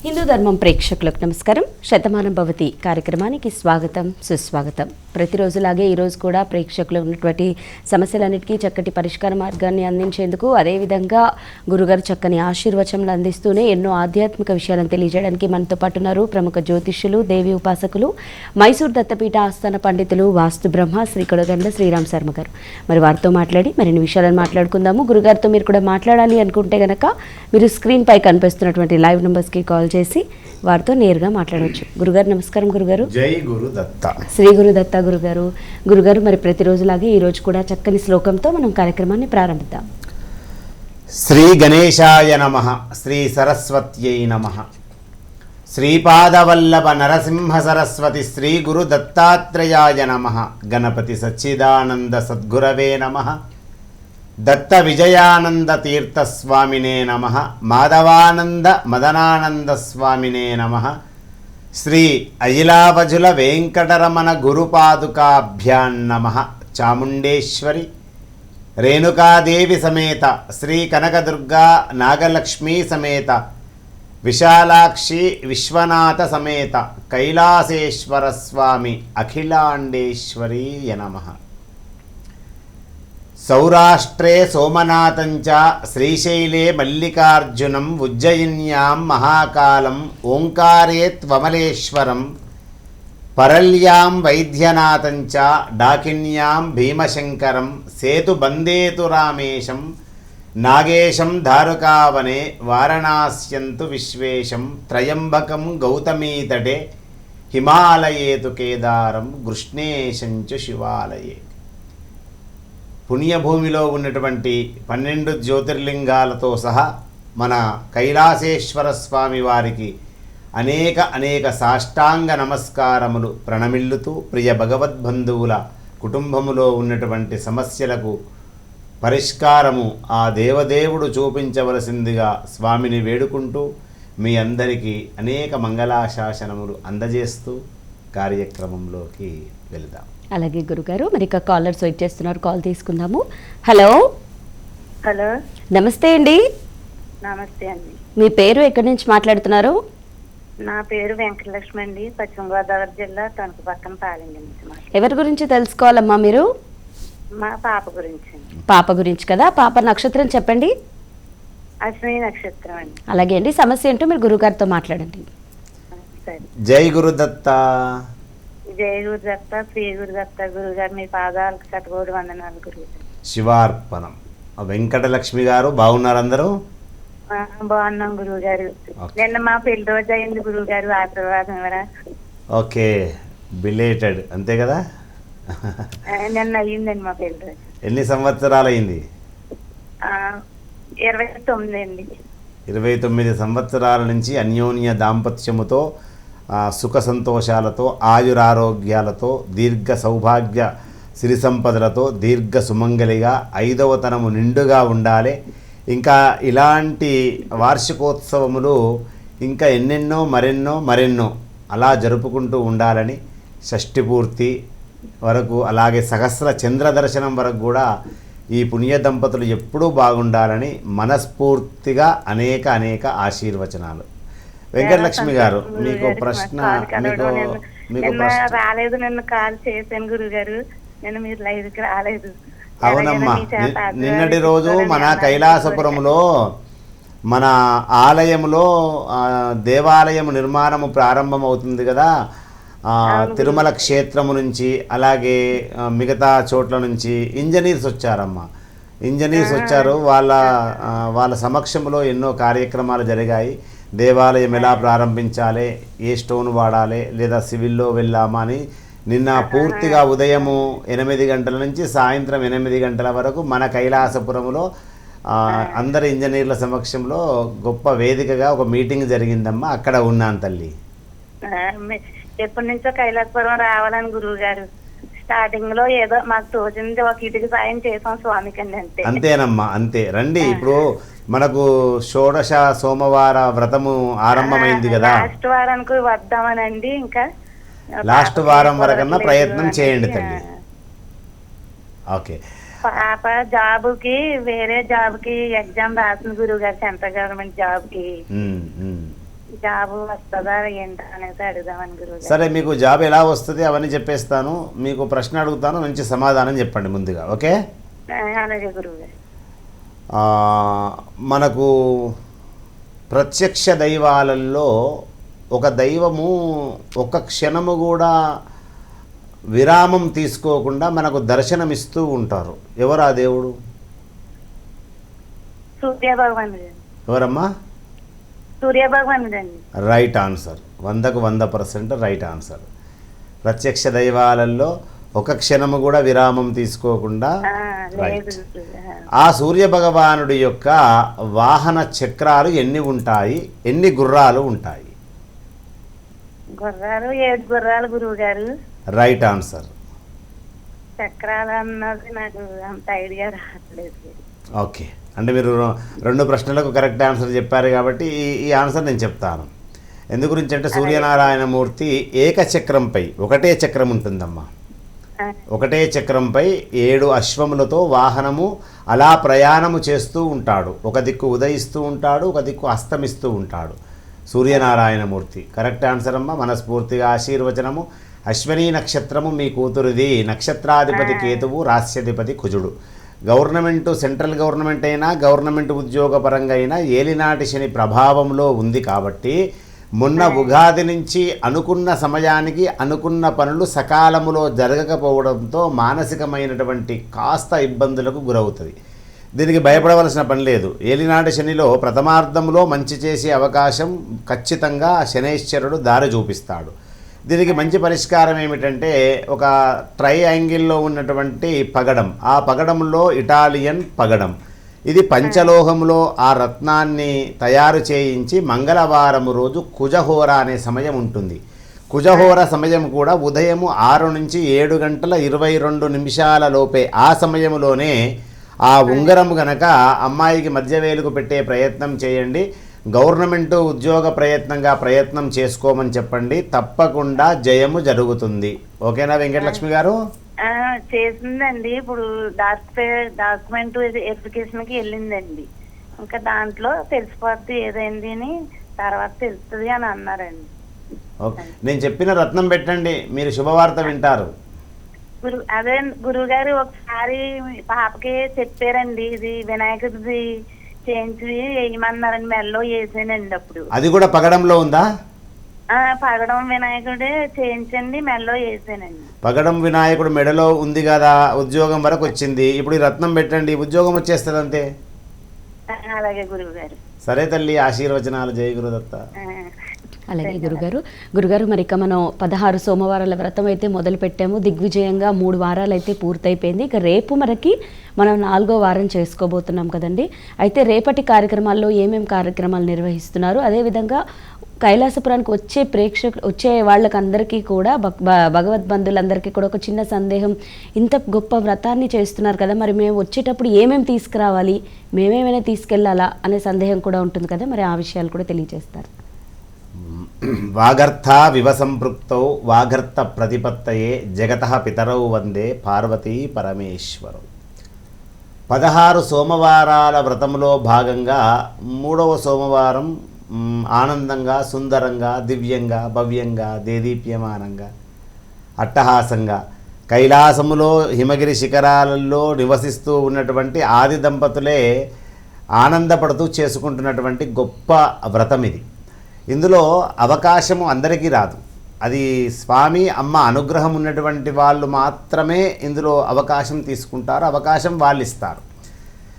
హిందూ ధర్మం ప్రేక్షకులకు నమస్కారం. శతమానం భవతి కార్యక్రమానికి స్వాగతం, సుస్వాగతం. ప్రతిరోజులాగే ఈరోజు కూడా ప్రేక్షకులు ఉన్నటువంటి సమస్యలన్నిటికీ చక్కటి పరిష్కార మార్గాన్ని అందించేందుకు, అదేవిధంగా గురుగారు చక్కని ఆశీర్వచనలు అందిస్తూనే ఎన్నో ఆధ్యాత్మిక విషయాలను తెలియజేయడానికి మనతో పాటు ఉన్నారు ప్రముఖ జ్యోతిష్యులు, దేవి ఉపాసకులు, మైసూర్ దత్తపీఠ ఆస్థాన పండితులు, వాస్తు బ్రహ్మ శ్రీ కొడగండ్ల శ్రీరామ్ శర్మ గారు. మరి వారితో మాట్లాడి మరిన్ని విషయాలను మాట్లాడుకుందాము. గురుగారితో మీరు కూడా మాట్లాడాలి అనుకుంటే గనక మీరు స్క్రీన్ పై కనిపిస్తున్నటువంటి లైవ్ నెంబర్స్కి కాల్ చేసి వారితో నేరుగా మాట్లాడవచ్చు. గురుగారు నమస్కారం. గురుగారు జై గురు దత్త. శ్రీ గురు దత్త. గురుగారు మరి ప్రతిరోజులాగే ఈరోజు కూడా చక్కని శ్లోకంతో మనం కార్యక్రమాన్ని ప్రారంభిద్దాం. శ్రీ గణేశాయ నమః. శ్రీ సరస్వత్యై నమః. శ్రీపాదవల్లభ నరసింహ సరస్వతి శ్రీ గురు దత్తాత్రేయాయ నమః. గణపతి సచ్చిదానంద సద్గురవే నమః. దత్త విజయానంద తీర్థస్వామినే నమః. మాధవానంద మదనానంద స్వామినే నమః. శ్రీ అజిలావజుల వెంకటరమణ గురుపాదుకాభ్యాం నమః. చాముండేశ్వరి రేణుకాదేవి సమేత శ్రీ కనకదుర్గా నాగలక్ష్మీ సమేత విశాలాక్షి విశ్వనాథ సమేత కైలాసేశ్వర స్వామి అఖిలాండేశ్వరీయ నమః. సౌరాష్ట్రే సోమనాథంచ శ్రీశైలే మల్లికార్జునం ఉజ్జయిన్యాం మహాకాలం ఓంకారే త్వమలేశ్వరం పరల్యాం వైద్యనాథంచ డాకిన్యాం భీమశంకరం సేతుబందేతు రామేశం నాగేశం దారుకావనే వారణాస్యంతు విశ్వేశం త్రయంబకం గౌతమీతటే హిమాలయేతు కేదారం కృష్ణేశంచు శివాలయే. పుణ్యభూమిలో ఉన్నటువంటి 12 జ్యోతిర్లింగాలతో సహా మన కైలాసేశ్వర స్వామి వారికి అనేక సాష్టాంగ నమస్కారములు ప్రణమిల్లుతూ ప్రియ భగవద్బంధువుల కుటుంబములో ఉన్నటువంటి సమస్యలకు పరిష్కారము ఆ దేవదేవుడు చూపించవలసిందిగా స్వామిని వేడుకుంటూ మీ అందరికీ అనేక మంగళాశాసనములు అందజేస్తూ కార్యక్రమంలోకి వెళదాం. అలాగే గురుగారు, మరి ఇక కాలర్స్ వెయిట్ చేస్తున్నారు, కాల్ తీసుకుందాము. హలో. హలో, నమస్తే అండి. నమస్తే అండి. మీ పేరు, ఎక్కడి నుంచి మాట్లాడుతున్నారు? నా పేరు వెంకటలక్ష్మి అండి, పశ్చిమ గోదావరి జిల్లా తణుకు పక్కన పాలింగి నుంచి. ఎవరి గురించి తెలుసుకోవాలమ్మా మీరు? మా పాప గురించి. పాప గురించి కదా. పాప నక్షత్రం చెప్పండి. అశ్విని నక్షత్రం అండి. అలాగే అండి, సమస్య ఏంటో మీరు గురుగారితో మాట్లాడండి. సరే. జై గురుదత్త. జై గురుదత్త, శ్రీ గురుదత్త. గురుగారు మీ పాదాలకు శతకోటి వందనాలు గురుగారు. శివార్పణం. వెంకటలక్ష్మి గారు బాగున్నారు అందరూ? బాగున్నాం గురువుగారు. నిన్న మా పెళ్లి రోజు అయింది గురువుగారు, ఆశీర్వాదం ఎవరా? ఓకే, బిలేటెడ్ అంతే కదా. నిన్న అయ్యిందండి మా పెళ్లి రోజు. ఎన్ని సంవత్సరాలు అయింది? 29 అండి. 29 సంవత్సరాల నుంచి అన్యోన్య దాంపత్యముతో సుఖ సంతోషాలతో ఆయురారోగ్యాలతో దీర్ఘ సౌభాగ్య సిరి సంపదలతో దీర్ఘ సుమంగలిగా 5వ తనము నిండుగా ఉండాలి. ఇంకా ఇలాంటి వార్షికోత్సవములు ఇంకా ఎన్నెన్నో మరెన్నో అలా జరుపుకుంటూ ఉండాలని, షష్ఠి పూర్తి వరకు అలాగే సహస్ర చంద్ర దర్శనం వరకు కూడా ఈ పుణ్య దంపతులు ఎప్పుడూ బాగుండాలని మనస్ఫూర్తిగా అనేక ఆశీర్వచనాలు. వెంకటలక్ష్మి గారు, మీకు ప్రశ్న. రాలేదు, నిన్న కాల్ చేశాను గురుగారు, నిన్న మీరు లైవ్కి రాలేదు. అవునమ్మా, నిన్నటి రోజు మన కైలాసపురంలో మన ఆలయంలో దేవాలయం నిర్మాణము ప్రారంభమవుతుంది కదా. తిరుమల క్షేత్రము నుంచి అలాగే మిగతా చోట్ల నుంచి ఇంజనీర్స్ వచ్చారమ్మా. ఇంజనీర్స్ వచ్చారు. వాళ్ళ సమక్షంలో ఎన్నో కార్యక్రమాలు జరిగాయి. దేవాలయం ఎలా ప్రారంభించాలి, ఏ స్టోన్ వాడాలి, లేదా సివిల్లో వెళ్ళామా అని నిన్న పూర్తిగా ఉదయము 8 గంటల నుంచి సాయంత్రం 8 గంటల వరకు మన కైలాసపురంలో అందరి ఇంజనీర్ల సమక్షంలో గొప్ప వేదికగా ఒక మీటింగ్ జరిగిందమ్మా. అక్కడ ఉన్నాను తల్లి. ఎప్పటి నుంచో కైలాసపురం రావాలని గురువు గారు. స్టార్టింగ్ లో ఏదో మాకు తోచింది ఒక ఇటుకి సాయం చేసాం స్వామికి అంతే. అంతేనమ్మా, అంతే. రండి, ఇప్పుడు మనకు షోడశ సోమవార వ్రతము ఆరంభమైంది కదా. లాస్ట్ వారానికి వద్దామనండి. ఇంకా లాస్ట్ వారం వరకన్నా ప్రయత్నం చేయండి తల్లి. ఓకే, పాప జాబుకి వేరే జాబ్కి ఎగ్జామ్ రాసిన గురువు గారు, సెంట్రల్ గవర్నమెంట్ జాబ్కి. జాబ్ వస్తుందా ఏంటో అనేసి అడుగుదామని గురువు గారు. సరే, మీకు జాబ్ ఎలా వస్తుంది అవన్నీ చెప్పేస్తాను. మీకు ప్రశ్న అడుగుతాను, మంచి సమాధానం చెప్పండి ముందుగా. ఓకే? అలాగే గురువు గారు. మనకు ప్రత్యక్ష దైవాలలో ఒక దైవము ఒక క్షణము కూడా విరామం తీసుకోకుండా మనకు దర్శనమిస్తూ ఉంటారు. ఎవరు ఆ దేవుడు? సూర్య భగవానుడు. ఎవరమ్మా? సూర్య భగవానుడు అండి. Right answer. 100కు 100% రైట్ ఆన్సర్. ప్రత్యక్ష దైవాలలో ఒక క్షణము కూడా విరామం తీసుకోకుండా. రైట్. ఆ సూర్య భగవానుడి యొక్క వాహన చక్రాలు ఎన్ని ఉంటాయి? ఎన్ని గుర్రాలు ఉంటాయి? గుర్రాలు 7 గుర్రాలు గురువు గారు. Right answer. చక్రాలు అన్నది నాకు అంత ఐడియా రావట్లేదు. ఓకే, అంటే మీరు 2 ప్రశ్నలకు కరెక్ట్ ఆన్సర్ చెప్పారు కాబట్టి ఈ ఆన్సర్ నేను చెప్తాను. ఎందు గురించి అంటే సూర్యనారాయణమూర్తి ఏకచక్రంపై, ఒకటే చక్రం ఉంటుందమ్మా, ఒకటే చక్రంపై 7 అశ్వములతో వాహనము అలా ప్రయాణము చేస్తూ ఉంటాడు. ఒక దిక్కు ఉదయిస్తూ ఉంటాడు, ఒక దిక్కు అస్తమిస్తూ ఉంటాడు సూర్యనారాయణమూర్తి. కరెక్ట్ ఆన్సర్ అమ్మ. మనస్ఫూర్తిగా ఆశీర్వచనము. అశ్విని నక్షత్రము మీ కూతురిది. నక్షత్రాధిపతి కేతువు, రాస్యాధిపతి కుజుడు. గవర్నమెంటు, సెంట్రల్ గవర్నమెంట్ అయినా గవర్నమెంట్ ఉద్యోగపరంగా అయినా ఏలినాటి శని ప్రభావంలో ఉంది కాబట్టి మొన్న ఉగాది నుంచి అనుకున్న సమయానికి అనుకున్న పనులు సకాలములో జరగకపోవడంతో మానసికమైనటువంటి కాస్త ఇబ్బందులకు గురవుతుంది. దీనికి భయపడవలసిన పని లేదు. ఏలినాటి శనిలో ప్రథమార్థంలో మంచి చేసే అవకాశం ఖచ్చితంగా శనైశ్వరుడు దారి చూపిస్తాడు. దీనికి మంచి పరిష్కారం ఏమిటంటే ఒక ట్రైయాంగిల్లో ఉన్నటువంటి పగడం, ఆ పగడంలో ఇటాలియన్ పగడం, ఇది పంచలోహంలో ఆ రత్నాన్ని తయారు చేయించి మంగళవారం రోజు కుజహోర అనే సమయం ఉంటుంది. కుజహోర సమయం కూడా ఉదయం 6 నుంచి 7 గంటల 22 నిమిషాల లోపే. ఆ సమయంలోనే ఆ ఉంగరం గనక అమ్మాయికి మధ్య వేలుకు పెట్టే ప్రయత్నం చేయండి. గవర్నమెంట్ ఉద్యోగ ప్రయత్నం చేసుకోమని చెప్పండి. తప్పకుండా జయము జరుగుతుంది. ఓకేనా వెంకటలక్ష్మి గారు? చేసిందండి. ఇప్పుడు డాక్యుమెంట్ వెరిఫికేషన్కి వెళ్ళిందండి. ఇంకా దాంట్లో తెలిసిపోద్ది ఏదైంది అని, తర్వాత తెలుస్తుంది అని అన్నారండి. ఓకే, నేను చెప్పిన రత్నం పెట్టండి, మీరు శుభవార్త వింటారు. అదే గురువు గారు ఒకసారి పాపకి చెప్పారండి, ఇది వినాయకుడిది చేయించి వేయమన్నారండి. మెల్లో వేసానండి. అప్పుడు అది కూడా పగడంలో ఉందా? పగడం వినాయకుడే చేయించండి, మెల్లో వేసానండి. పగడం వినాయకుడు మెడలో ఉంది కదా, ఉద్యోగం వరకు వచ్చింది. ఇప్పుడు ఈ రత్నం పెట్టండి, ఉద్యోగం వచ్చేస్తుంది అంతే. అలాగే గురువు గారు. సరే తల్లి, ఆశీర్వచనాలు. జయ గురుదత్త. అలాగే గురుగారు మరి ఇక మనం 16 సోమవారాల వ్రతం అయితే మొదలు పెట్టాము. దిగ్విజయంగా 3 వారాలు అయితే పూర్తయిపోయింది. ఇక రేపు మనకి మనం 4వ వారం చేసుకోబోతున్నాం కదండి. అయితే రేపటి కార్యక్రమాల్లో ఏమేమి కార్యక్రమాలు నిర్వహిస్తున్నారు, అదేవిధంగా కైలాసపురానికి వచ్చే వాళ్ళకందరికీ కూడా భగవద్బంధులందరికీ కూడా ఒక చిన్న సందేహం, ఇంత గొప్ప వ్రతాన్ని చేస్తున్నారు కదా, మరి మేము వచ్చేటప్పుడు ఏమేమి తీసుకురావాలి, మేమేమైనా తీసుకెళ్ళాలా అనే సందేహం కూడా ఉంటుంది కదా, మరి ఆ విషయాలు కూడా తెలియజేస్తారు. వాగర్థ వివసంపృక్తౌ వాగర్థ ప్రతిపత్తయే జగతః పితరౌ వందే పార్వతీ పరమేశ్వరౌ. 16 సోమవారాల వ్రతంలో భాగంగా 3వ సోమవారం ఆనందంగా, సుందరంగా, దివ్యంగా, భవ్యంగా, దేదీప్యమానంగా, అట్టహాసంగా కైలాసములో హిమగిరి శిఖరాలలో నివసిస్తూ ఉన్నటువంటి ఆది దంపతులే ఆనందపడుతూ చేసుకుంటున్నటువంటి గొప్ప వ్రతం ఇది. ఇందులో అవకాశము అందరికీ రాదు. అది స్వామి అమ్మ అనుగ్రహం ఉన్నటువంటి వాళ్ళు మాత్రమే ఇందులో అవకాశం తీసుకుంటారు, అవకాశం వాళ్ళు ఇస్తారు.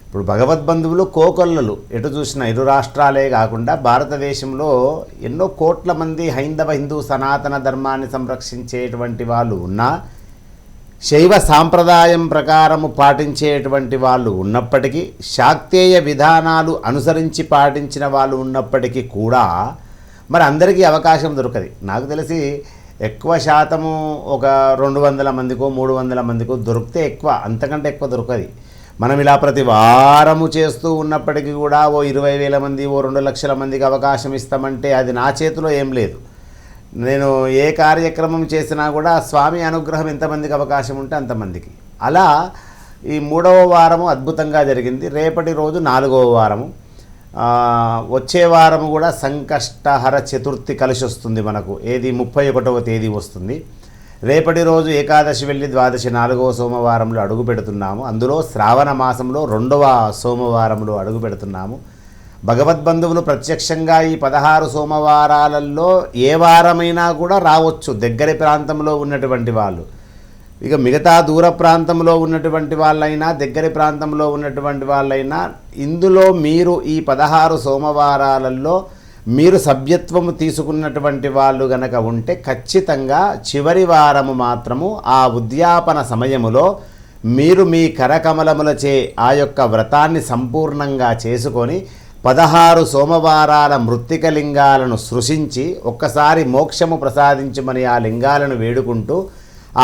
ఇప్పుడు భగవద్బంధువులు కోకొల్లలు ఎటు చూసినా, ఇరు రాష్ట్రాలే కాకుండా భారతదేశంలో ఎన్నో కోట్ల మంది హిందూ సనాతన ధర్మాన్ని సంరక్షించేటువంటి వాళ్ళు ఉన్నా, శైవ సాంప్రదాయం ప్రకారము పాటించేటువంటి వాళ్ళు ఉన్నప్పటికీ, శాక్తేయ విధానాలు అనుసరించి పాటించిన వాళ్ళు ఉన్నప్పటికీ కూడా మరి అందరికీ అవకాశం దొరకదు. నాకు తెలిసి ఎక్కువ శాతము ఒక 200 మందికో 300 మందికో దొరికితే ఎక్కువ, అంతకంటే ఎక్కువ దొరకదు. మనం ఇలా ప్రతి వారము చేస్తూ ఉన్నప్పటికీ కూడా ఓ 20,000 మంది, ఓ 2 లక్షల మందికి అవకాశం ఇస్తామంటే అది నా చేతిలో ఏం లేదు. నేను ఏ కార్యక్రమం చేసినా కూడా స్వామి అనుగ్రహం ఎంతమందికి అవకాశం ఉంటే అంతమందికి. అలా ఈ 3వ వారము అద్భుతంగా జరిగింది. రేపటి రోజు 4వ వారము. వచ్చే వారము కూడా సంకష్టహర చతుర్థి కలిసి వస్తుంది మనకు. ఏది 31వ తేదీ వస్తుంది. రేపటి రోజు ఏకాదశి వెళ్ళి ద్వాదశి 4వ సోమవారంలో అడుగు పెడుతున్నాము. అందులో శ్రావణ మాసంలో 2వ సోమవారంలో అడుగు పెడుతున్నాము. భగవద్బంధువులు ప్రత్యక్షంగా ఈ 16 సోమవారాలలో ఏ వారమైనా కూడా రావచ్చు, దగ్గరి ప్రాంతంలో ఉన్నటువంటి వాళ్ళు. ఇక మిగతా దూర ప్రాంతంలో ఉన్నటువంటి వాళ్ళైనా దగ్గరి ప్రాంతంలో ఉన్నటువంటి వాళ్ళైనా ఇందులో మీరు ఈ 16 సోమవారాలలో మీరు సభ్యత్వము తీసుకున్నటువంటి వాళ్ళు గనక ఉంటే ఖచ్చితంగా చివరి వారము మాత్రము ఆ ఉద్యాపన సమయములో మీరు మీ కరకమలములచే ఆ యొక్క వ్రతాన్ని సంపూర్ణంగా చేసుకొని 16 సోమవారాల మృత్తికలింగాలను సృష్టించి ఒక్కసారి మోక్షము ప్రసాదించమని ఆ లింగాలను వేడుకుంటూ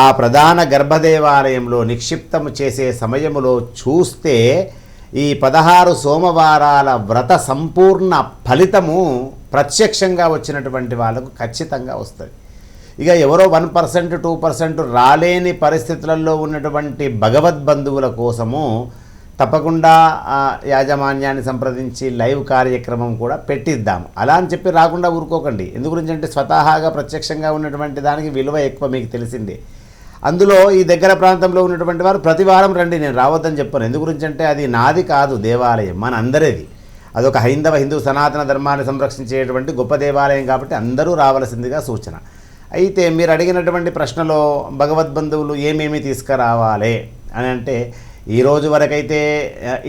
ఆ ప్రధాన గర్భదేవాలయంలో నిక్షిప్తము చేసే సమయములో చూస్తే ఈ 16 సోమవారాల వ్రత సంపూర్ణ ఫలితము ప్రత్యక్షంగా వచ్చినటువంటి వాళ్ళకు ఖచ్చితంగా వస్తుంది. ఇక ఎవరో 1% 2% రాలేని పరిస్థితులలో ఉన్నటువంటి భగవద్బంధువుల కోసము తప్పకుండా యాజమాన్యాన్ని సంప్రదించి లైవ్ కార్యక్రమం కూడా పెట్టిద్దాం. అలా అని చెప్పి రాకుండా ఊరుకోకండి. ఎందు గురించి అంటే స్వతహాగా ప్రత్యక్షంగా ఉన్నటువంటి దానికి విలువ ఎక్కువ, మీకు తెలిసిందే. అందులో ఈ దగ్గర ప్రాంతంలో ఉన్నటువంటి వారు ప్రతి వారం రండి, నేను రావద్దని చెప్పాను. ఎందు గురించి అంటే అది నాది కాదు, దేవాలయం మన అందరిది. అదొక హిందూ సనాతన ధర్మాన్ని సంరక్షించేటువంటి గొప్ప దేవాలయం కాబట్టి అందరూ రావాల్సిందిగా సూచన. అయితే మీరు అడిగినటువంటి ప్రశ్నలో భగవద్బంధువులు ఏమేమి తీసుకురావాలి అని అంటే, ఈరోజు వరకైతే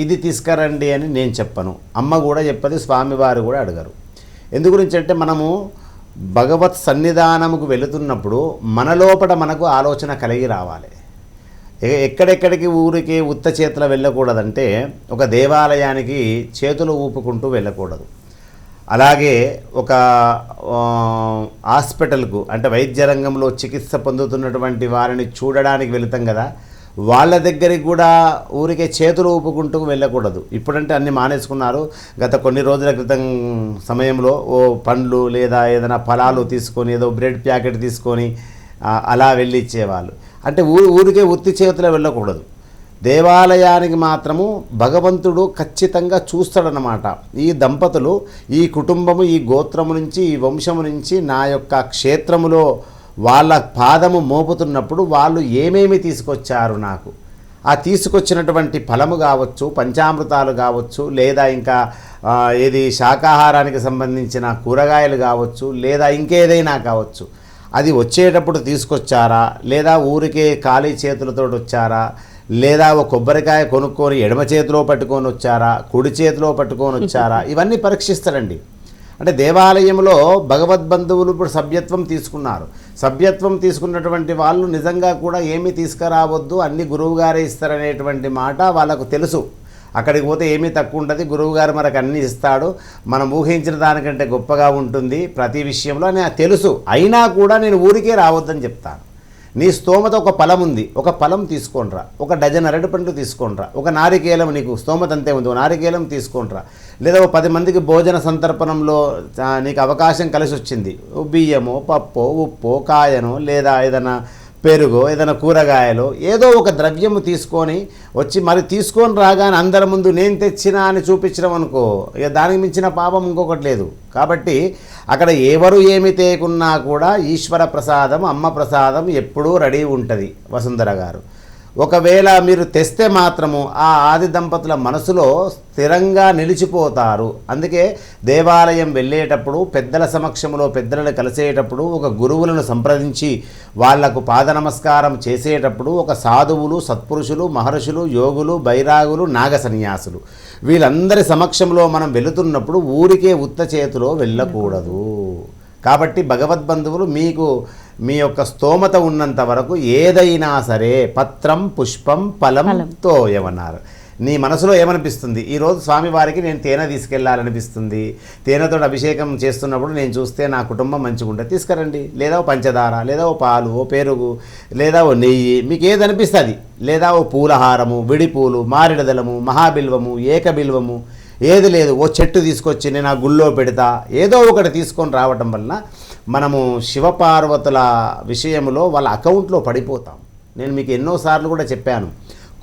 ఇది తీసుకురండి అని నేను చెప్పను, అమ్మ కూడా చెప్పదు, స్వామివారు కూడా అడగరు. ఎందు గురించి అంటే మనము భగవత్ సన్నిధానముకు వెళుతున్నప్పుడు మన లోపల మనకు ఆలోచన కలిగి రావాలి. ఎక్కడెక్కడికి ఊరికి ఉత్త చేతుల వెళ్ళకూడదంటే ఒక దేవాలయానికి చేతులు ఊపుకుంటూ వెళ్ళకూడదు. అలాగే ఒక హాస్పిటల్కు అంటే వైద్య రంగంలో చికిత్స పొందుతున్నటువంటి వారిని చూడడానికి వెళుతాం కదా, వాళ్ళ దగ్గరికి కూడా ఊరికే చేతులు ఊపుకుంటూ వెళ్ళకూడదు. ఇప్పుడంటే అన్నీ మానేసుకున్నారు. గత కొన్ని రోజుల క్రితం సమయంలో ఓ పండ్లు లేదా ఏదైనా ఫలాలు తీసుకొని ఏదో బ్రెడ్ ప్యాకెట్ తీసుకొని అలా వెళ్ళి ఇచ్చేవాళ్ళు. అంటే ఊరికే ఉత్తి చేతులు వెళ్ళకూడదు. దేవాలయానికి మాత్రము భగవంతుడు ఖచ్చితంగా చూస్తాడనమాట. ఈ దంపతులు, ఈ కుటుంబము, ఈ గోత్రము నుంచి, ఈ వంశము నుంచి నా యొక్క క్షేత్రములో వాళ్ళ పాదము మోపుతున్నప్పుడు వాళ్ళు ఏమేమి తీసుకొచ్చారు నాకు, ఆ తీసుకొచ్చినటువంటి ఫలము కావచ్చు, పంచామృతాలు కావచ్చు, లేదా ఇంకా ఏది శాకాహారానికి సంబంధించిన కూరగాయలు కావచ్చు, లేదా ఇంకేదైనా కావచ్చు, అది వచ్చేటప్పుడు తీసుకొచ్చారా, లేదా ఊరికే ఖాళీ చేతులతో వచ్చారా, లేదా ఒక కొబ్బరికాయ కొనుక్కొని ఎడమ చేతిలో పట్టుకొని వచ్చారా, కుడి చేతిలో పట్టుకొని వచ్చారా, ఇవన్నీ పరీక్షిస్తారండి. అంటే దేవాలయంలో భగవద్బంధువులు ఇప్పుడు సభ్యత్వం తీసుకున్నారు. సభ్యత్వం తీసుకున్నటువంటి వాళ్ళు నిజంగా కూడా ఏమీ తీసుకురావద్దు, అన్ని గురువుగారే ఇస్తారనేటువంటి మాట వాళ్ళకు తెలుసు. అక్కడికి పోతే ఏమీ తక్కువ ఉంటుంది, గురువుగారు మనకు అన్నీ ఇస్తాడు, మనం ఊహించిన దానికంటే గొప్పగా ఉంటుంది ప్రతి విషయంలో అని తెలుసు. అయినా కూడా నేను ఊరికే రావద్దని చెప్తాను. నీ స్తోమత ఒక ఫలం ఉంది, ఒక ఫలం తీసుకోండిరా, ఒక డజన్ అరటి పండ్లు తీసుకోండిరా, ఒక నారికేలం, నీకు స్తోమత అంతే ఉంది, ఒక నారికేలం తీసుకోండిరా, లేదా ఒక 10 మందికి భోజన సంతర్పణంలో నీకు అవకాశం కలిసి వచ్చింది, బియ్యమో పప్పో ఉప్పో కాయనో లేదా ఏదైనా పెరుగో ఏదైనా కూరగాయలో ఏదో ఒక ద్రవ్యము తీసుకొని వచ్చి మరి తీసుకొని రాగానే అందరి ముందు నేను తెచ్చినా అని చూపించడం అనుకో, ఇక దానికి మించిన పాపం ఇంకొకటి లేదు. కాబట్టి అక్కడ ఎవరు ఏమి తేకున్నా కూడా ఈశ్వర ప్రసాదం, అమ్మ ప్రసాదం ఎప్పుడూ రెడీ ఉంటుంది వసుంధర గారు. ఒకవేళ మీరు తెస్తే మాత్రము ఆ ఆది దంపతుల మనసులో స్థిరంగా నిలిచిపోతారు. అందుకే దేవాలయం వెళ్ళేటప్పుడు పెద్దల సమక్షంలో పెద్దలను కలిసేటప్పుడు ఒక గురువులను సంప్రదించి వాళ్లకు పాద నమస్కారం చేసేటప్పుడు ఒక సాధువులు, సత్పురుషులు, మహర్షులు, యోగులు, బైరాగులు, నాగ సన్యాసులు వీళ్ళందరి సమక్షంలో మనం వెళుతున్నప్పుడు ఊరికే ఉత్త చేతిలో వెళ్ళకూడదు. కాబట్టి భగవద్బంధువులు మీకు మీ యొక్క స్తోమత ఉన్నంత వరకు ఏదైనా సరే పత్రం పుష్పం ఫలంతో ఏమన్నారు, నీ మనసులో ఏమనిపిస్తుంది, ఈరోజు స్వామివారికి నేను తేనె తీసుకెళ్లాలనిపిస్తుంది, తేనెతో అభిషేకం చేస్తున్నప్పుడు నేను చూస్తే నా కుటుంబం మంచిగా ఉంటుంది, తీసుకురండి. లేదా ఓ పంచదార, లేదా ఓ పాలు, ఓ పెరుగు, లేదా ఓ నెయ్యి, మీకు ఏది అనిపిస్తుంది, లేదా ఓ పూలహారము, విడిపూలు, మారిడదలము, మహాబిల్వము, ఏకబిల్వము, ఏది లేదు ఓ చెట్టు తీసుకొచ్చి నేను ఆ గుళ్ళో పెడతా, ఏదో ఒకటి తీసుకొని రావటం వలన మనము శివపార్వతుల విషయంలో వాళ్ళ అకౌంట్లో పడిపోతాం. నేను మీకు ఎన్నోసార్లు కూడా చెప్పాను,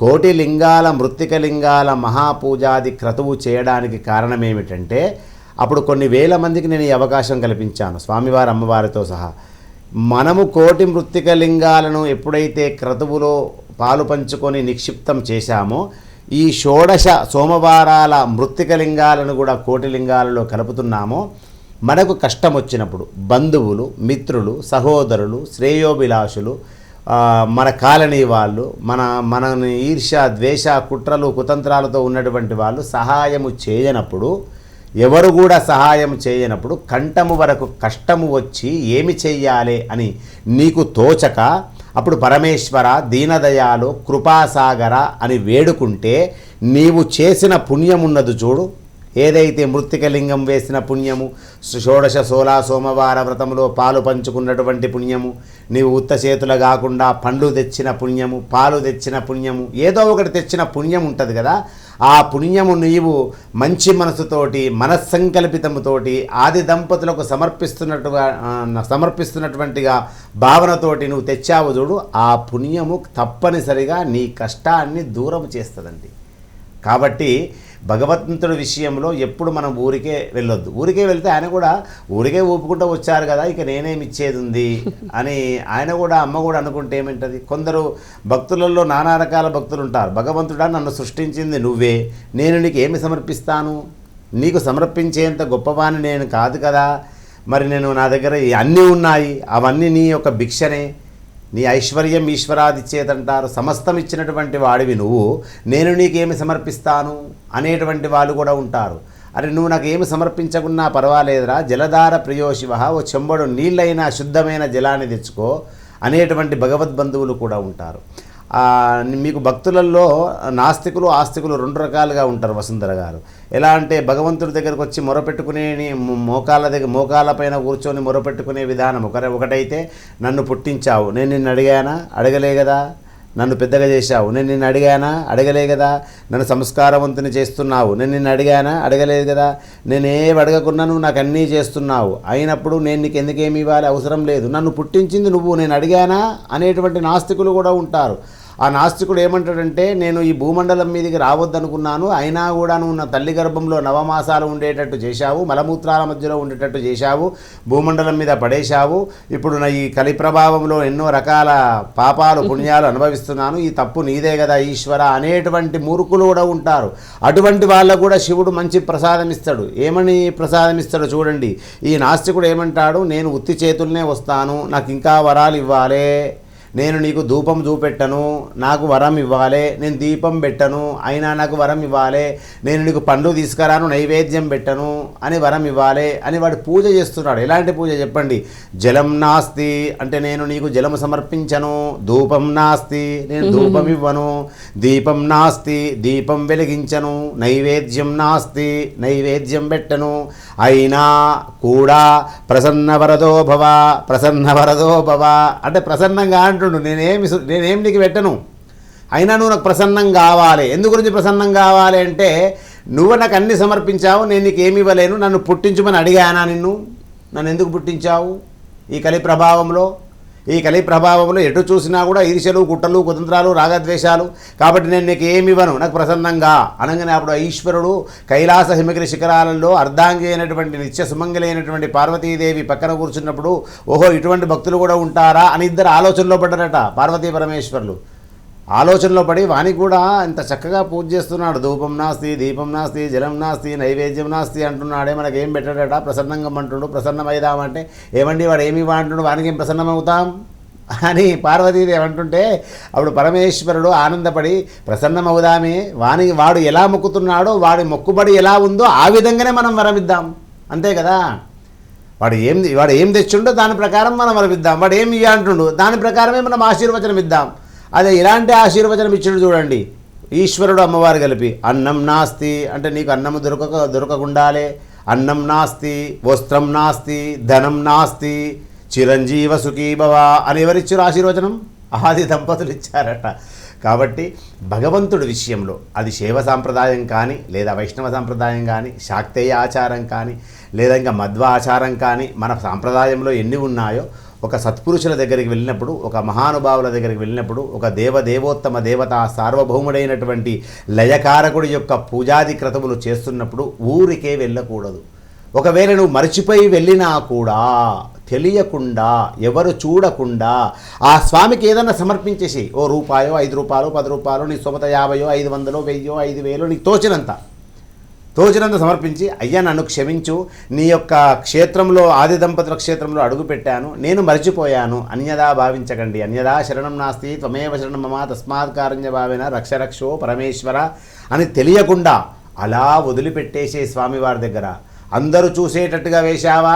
కోటి లింగాల మృత్తిక లింగాల మహాపూజాది క్రతువు చేయడానికి కారణం ఏమిటంటే, అప్పుడు కొన్ని వేల మందికి నేను ఈ అవకాశం కల్పించాను స్వామివారి అమ్మవారితో సహా. మనము కోటి మృత్తిక లింగాలను ఎప్పుడైతే క్రతువులో పాలు పంచుకొని నిక్షిప్తం చేశామో, ఈ షోడశ సోమవారాల మృత్తిక లింగాలను కూడా కోటి లింగాలలో కలుపుతున్నామో, మనకు కష్టం వచ్చినప్పుడు బంధువులు, మిత్రులు, సహోదరులు, శ్రేయోభిలాషులు, మన కాలనీ వాళ్ళు, మనని ఈర్ష్య, ద్వేష, కుట్రలు, కుతంత్రాలతో ఉన్నటువంటి వాళ్ళు సహాయము చేయనప్పుడు, ఎవరు కూడా సహాయం చేయనప్పుడు కంఠము వరకు కష్టము వచ్చి ఏమి చెయ్యాలి అని నీకు తోచక, అప్పుడు పరమేశ్వర, దీనదయాలు, కృపాసాగర అని వేడుకుంటే నీవు చేసిన పుణ్యం ఉన్నది చూడు, ఏదైతే మృత్తికలింగం వేసిన పుణ్యము, షోడశ సోమవార వ్రతంలో పాలు పంచుకున్నటువంటి పుణ్యము, నీవు ఉత్త చేతులు కాకుండా పండ్లు తెచ్చిన పుణ్యము, పాలు తెచ్చిన పుణ్యము, ఏదో ఒకటి తెచ్చిన పుణ్యం ఉంటుంది కదా, ఆ పుణ్యము నీవు మంచి మనసుతోటి, మనస్సంకల్పితముతోటి ఆది దంపతులకు సమర్పిస్తున్నటువంటిగా భావనతోటి నువ్వు తెచ్చావు చూడు, ఆ పుణ్యము తప్పనిసరిగా నీ కష్టాన్ని దూరం చేస్తుందండి. కాబట్టి భగవంతుడి విషయంలో ఎప్పుడు మనం ఊరికే వెళ్ళొద్దు. ఊరికే వెళ్తే ఆయన కూడా ఊరికే ఊపుకుంటూ వచ్చారు కదా, ఇక నేనేమి ఇచ్చేది ఉంది అని ఆయన కూడా, అమ్మ కూడా అనుకుంటే ఏమింటుంది. కొందరు భక్తులలో నానా రకాల భక్తులు ఉంటారు. భగవంతుడా, నన్ను సృష్టించింది నువ్వే, నేను నీకు ఏమి సమర్పిస్తాను, నీకు సమర్పించేంత గొప్పవాణ్ణి నేను కాదు కదా, మరి నేను నా దగ్గర అన్నీ ఉన్నాయి, అవన్నీ నీ యొక్క భిక్షనే, నీ ఐశ్వర్యం ఈశ్వరాది చేతంటారు, సమస్తం ఇచ్చినటువంటి వాడివి నువ్వు, నేను నీకేమి సమర్పిస్తాను అనేటువంటి వాళ్ళు కూడా ఉంటారు. అరే నువ్వు నాకు ఏమి సమర్పించకున్నా పర్వాలేదురా, జలధార ప్రియో శివ, ఓ చెంబడు నీళ్ళైనా శుద్ధమైన జలాన్ని తెచ్చుకో అనేటువంటి భగవద్బంధువులు కూడా ఉంటారు. మీకు భక్తులలో నాస్తికులు ఆస్తికులు రెండు రకాలుగా ఉంటారు వసుంధర గారు. ఎలా అంటే భగవంతుడి దగ్గరకు వచ్చి మొరపెట్టుకునే మోకాళ్ళ పైన కూర్చొని మొరపెట్టుకునే విధానం ఒకటైతే, నన్ను పుట్టించావు, నేను నిన్ను అడిగానా, అడగలే కదా, నన్ను పెద్దగా చేశావు, నేను నిన్ను అడిగానా, అడగలే కదా, నన్ను సంస్కారవంతుని చేస్తున్నావు, నేను నిన్ను అడిగానా, అడగలేదు కదా, నేనేం అడగకున్నా నువ్వు నాకు అన్నీ చేస్తున్నావు, అయినప్పుడు నేను నీకు ఎందుకేమి ఇవ్వాలి, అవసరం లేదు, నన్ను పుట్టించింది నువ్వు, నేను అడిగానా అనేటువంటి నాస్తికులు కూడా ఉంటారు. ఆ నాస్తికుడు ఏమంటాడంటే, నేను ఈ భూమండలం మీదకి రావద్దనుకున్నాను, అయినా కూడా నువ్వు నా తల్లి గర్భంలో నవమాసాలు ఉండేటట్టు చేశావు, మలమూత్రాల మధ్యలో ఉండేటట్టు చేశావు, భూమండలం మీద పడేశావు, ఇప్పుడు నా ఈ కలి ప్రభావంలో ఎన్నో రకాల పాపాలు పుణ్యాలు అనుభవిస్తున్నాను, ఈ తప్పు నీదే కదా ఈశ్వర అనేటువంటి మూర్ఖులు కూడా ఉంటారు. అటువంటి వాళ్ళకు కూడా శివుడు మంచి ప్రసాదం ఇస్తాడు. ఏమని ప్రసాదం ఇస్తాడు చూడండి. ఈ నాస్తికుడు ఏమంటాడు, నేను ఉత్తి చేతుల్నే వస్తాను, నాకు ఇంకా వరాలు ఇవ్వాలి, నేను నీకు ధూపం చూపెట్టను, నాకు వరం ఇవ్వాలి, నేను దీపం పెట్టను అయినా నాకు వరం ఇవ్వాలి, నేను నీకు పండు తీసుకురాను, నైవేద్యం పెట్టను అని వరం ఇవ్వాలి అని వాడు పూజ చేస్తున్నాడు. ఎలాంటి పూజ చెప్పండి. జలం నాస్తి అంటే నేను నీకు జలము సమర్పించను, ధూపం నాస్తి నేను ధూపం ఇవ్వను, దీపం నాస్తి దీపం వెలిగించను, నైవేద్యం నాస్తి నైవేద్యం పెట్టను, అయినా కూడా ప్రసన్నవరదో భవ అంటే ప్రసన్నంగా అంటుండు, నేనేం నీకు పెట్టను, అయినా నువ్వు నాకు ప్రసన్నం కావాలి. ఎందు గురించి ప్రసన్నం కావాలి అంటే, నువ్వు నాకు అన్ని సమర్పించావు, నేను నీకు ఏమి ఇవ్వలేను, నన్ను పుట్టించమని అడిగానా, నన్ను ఎందుకు పుట్టించావు ఈ కలి ప్రభావంలో? ఈ కలి ప్రభావంలో ఎటు చూసినా కూడా ఈర్ష్యలు, కుట్రలు, కుతంత్రాలు, రాగద్వేషాలు, కాబట్టి నేను నీకు ఏమి ఇవ్వను, నాకు ప్రసన్నంగా అనగానే అప్పుడు ఈశ్వరుడు కైలాస హిమగిరి శిఖరాలలో అర్ధాంగి అయినటువంటి నిత్య సుమంగళి అయినటువంటి పార్వతీదేవి పక్కన కూర్చున్నప్పుడు, ఓహో ఇటువంటి భక్తులు కూడా ఉంటారా అని ఇద్దరు ఆలోచనలో పడ్డారట. పార్వతీ పరమేశ్వరులు ఆలోచనలో పడి వానికి కూడా ఇంత చక్కగా పూజ చేస్తున్నాడు. ధూపం నాస్తి దీపం నాస్తి జలం నాస్తి నైవేద్యం నాస్తి అంటున్నాడే, మనకేం పెట్టాడట, ప్రసన్నంగా అంటుండు. ప్రసన్నమైదామంటే ఏమండి వాడు ఏమి అంటుండు, వానికి ఏం ప్రసన్నమవుతాం అని పార్వతీదేవి అంటుంటే, అప్పుడు పరమేశ్వరుడు ఆనందపడి ప్రసన్నమవుదామే, వాడు ఎలా మొక్కుతున్నాడో, వాడి మొక్కుబడి ఎలా ఉందో ఆ విధంగానే మనం వరమిద్దాం, అంతే కదా. వాడు ఏం తెచ్చుండో దాని ప్రకారం మనం వరమిద్దాం, వాడు ఏమి ఇయ్య అంటుండు దాని ప్రకారమే మనం ఆశీర్వచనం ఇద్దాం. అదే ఇలాంటి ఆశీర్వచనం ఇచ్చాడు చూడండి ఈశ్వరుడు అమ్మవారు కలిపి. అన్నం నాస్తి అంటే నీకు అన్నము దొరకకుండాలే, అన్నం నాస్తి, వస్త్రం నాస్తి, ధనం నాస్తి, చిరంజీవ సుఖీభవ అని ఎవరిచ్చారు ఆశీర్వచనం? ఆది దంపతులు ఇచ్చారట. కాబట్టి భగవంతుడి విషయంలో అది శైవ సాంప్రదాయం కానీ, లేదా వైష్ణవ సాంప్రదాయం కానీ, శాక్తేయ ఆచారం కానీ, లేదా ఇంకా మధ్వ ఆచారం కానీ, మన సాంప్రదాయంలో ఎన్ని ఉన్నాయో ఒక సత్పురుషుల దగ్గరికి వెళ్ళినప్పుడు, ఒక మహానుభావుల దగ్గరికి వెళ్ళినప్పుడు, ఒక దేవోత్తమ దేవత సార్వభౌముడైనటువంటి లయకారకుడి యొక్క పూజాది క్రతువులు చేస్తున్నప్పుడు ఊరికే వెళ్ళకూడదు. ఒకవేళ నువ్వు మర్చిపోయి వెళ్ళినా కూడా తెలియకుండా, ఎవరు చూడకుండా ఆ స్వామికి ఏదన్నా సమర్పించేసి, ఓ రూపాయో, 5 రూపాయలు, 10 రూపాయలు, నీ సొంత 50, 500, 1000, 5000 నీకు తోచినంత సమర్పించి, అయ్యా నన్ను క్షమించు, నీ యొక్క క్షేత్రంలో ఆది దంపతుల క్షేత్రంలో అడుగుపెట్టాను, నేను మర్చిపోయాను, అన్యదా భావించకండి, అన్యదా శరణం నాస్తి త్వమేవ శరణం మమ తస్మాత్ కారుణ్య భావేన రక్ష రక్షో పరమేశ్వర అని తెలియకుండా అలా వదిలిపెట్టేసే స్వామివారి దగ్గర. అందరూ చూసేటట్టుగా వేశావా,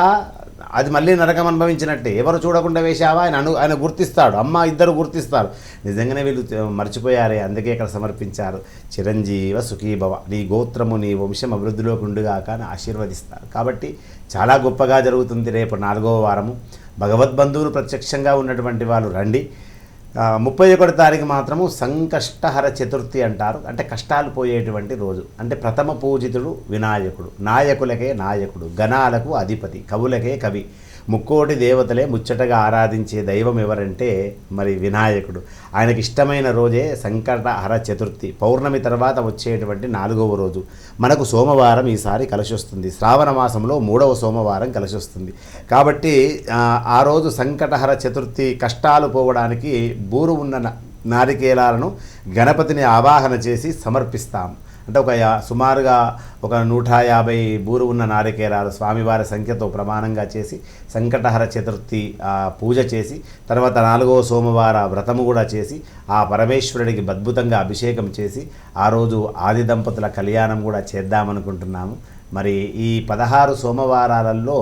అది మళ్ళీ నరకం అనుభవించినట్టే. ఎవరు చూడకుండా వేశావా, ఆయన గుర్తిస్తాడు, అమ్మ ఇద్దరు గుర్తిస్తారు, నిజంగానే వీళ్ళు మర్చిపోయారే, అందుకే ఇక్కడ సమర్పించారు. చిరంజీవ సుఖీభవ, నీ గోత్రము నీ వంశం అభివృద్ధిలోకి ఉండుగాక అని ఆశీర్వదిస్తారు. కాబట్టి చాలా గొప్పగా జరుగుతుంది. రేపు 4వ వారము భగవద్బంధువులు ప్రత్యక్షంగా ఉన్నటువంటి వాళ్ళు రండి. 31వ తారీఖు మాత్రము సంకష్టహర చతుర్థి అంటారు, అంటే కష్టాలు పోయేటువంటి రోజు. అంటే ప్రథమ పూజితుడు వినాయకుడు, నాయకులకే నాయకుడు, గణాలకు అధిపతి, కవులకే కవి, ముక్కోటి దేవతలే ముచ్చటగా ఆరాధించే దైవం ఎవరంటే మరి వినాయకుడు. ఆయనకి ఇష్టమైన రోజే సంకటహర చతుర్థి. పౌర్ణమి తర్వాత వచ్చేటువంటి 4వ రోజు మనకు సోమవారం ఈసారి కలిసి వస్తుంది. శ్రావణ మాసంలో 3వ సోమవారం కలిసి వస్తుంది. కాబట్టి ఆ రోజు సంకటహర చతుర్థి కష్టాలు పోవడానికి బూరు ఉన్న నారికేలాలను గణపతిని ఆవాహన చేసి సమర్పిస్తాము. అంటే సుమారుగా ఒక 150 బూరు ఉన్న నారికేలాలు స్వామివారి సంఖ్యతో ప్రమాణంగా చేసి సంకటహర చతుర్థి పూజ చేసి, తర్వాత 4వ సోమవార వ్రతము కూడా చేసి, ఆ పరమేశ్వరుడికి అద్భుతంగా అభిషేకం చేసి ఆ రోజు ఆది దంపతుల కళ్యాణం కూడా చేద్దామనుకుంటున్నాము. మరి ఈ 16 సోమవారాలలో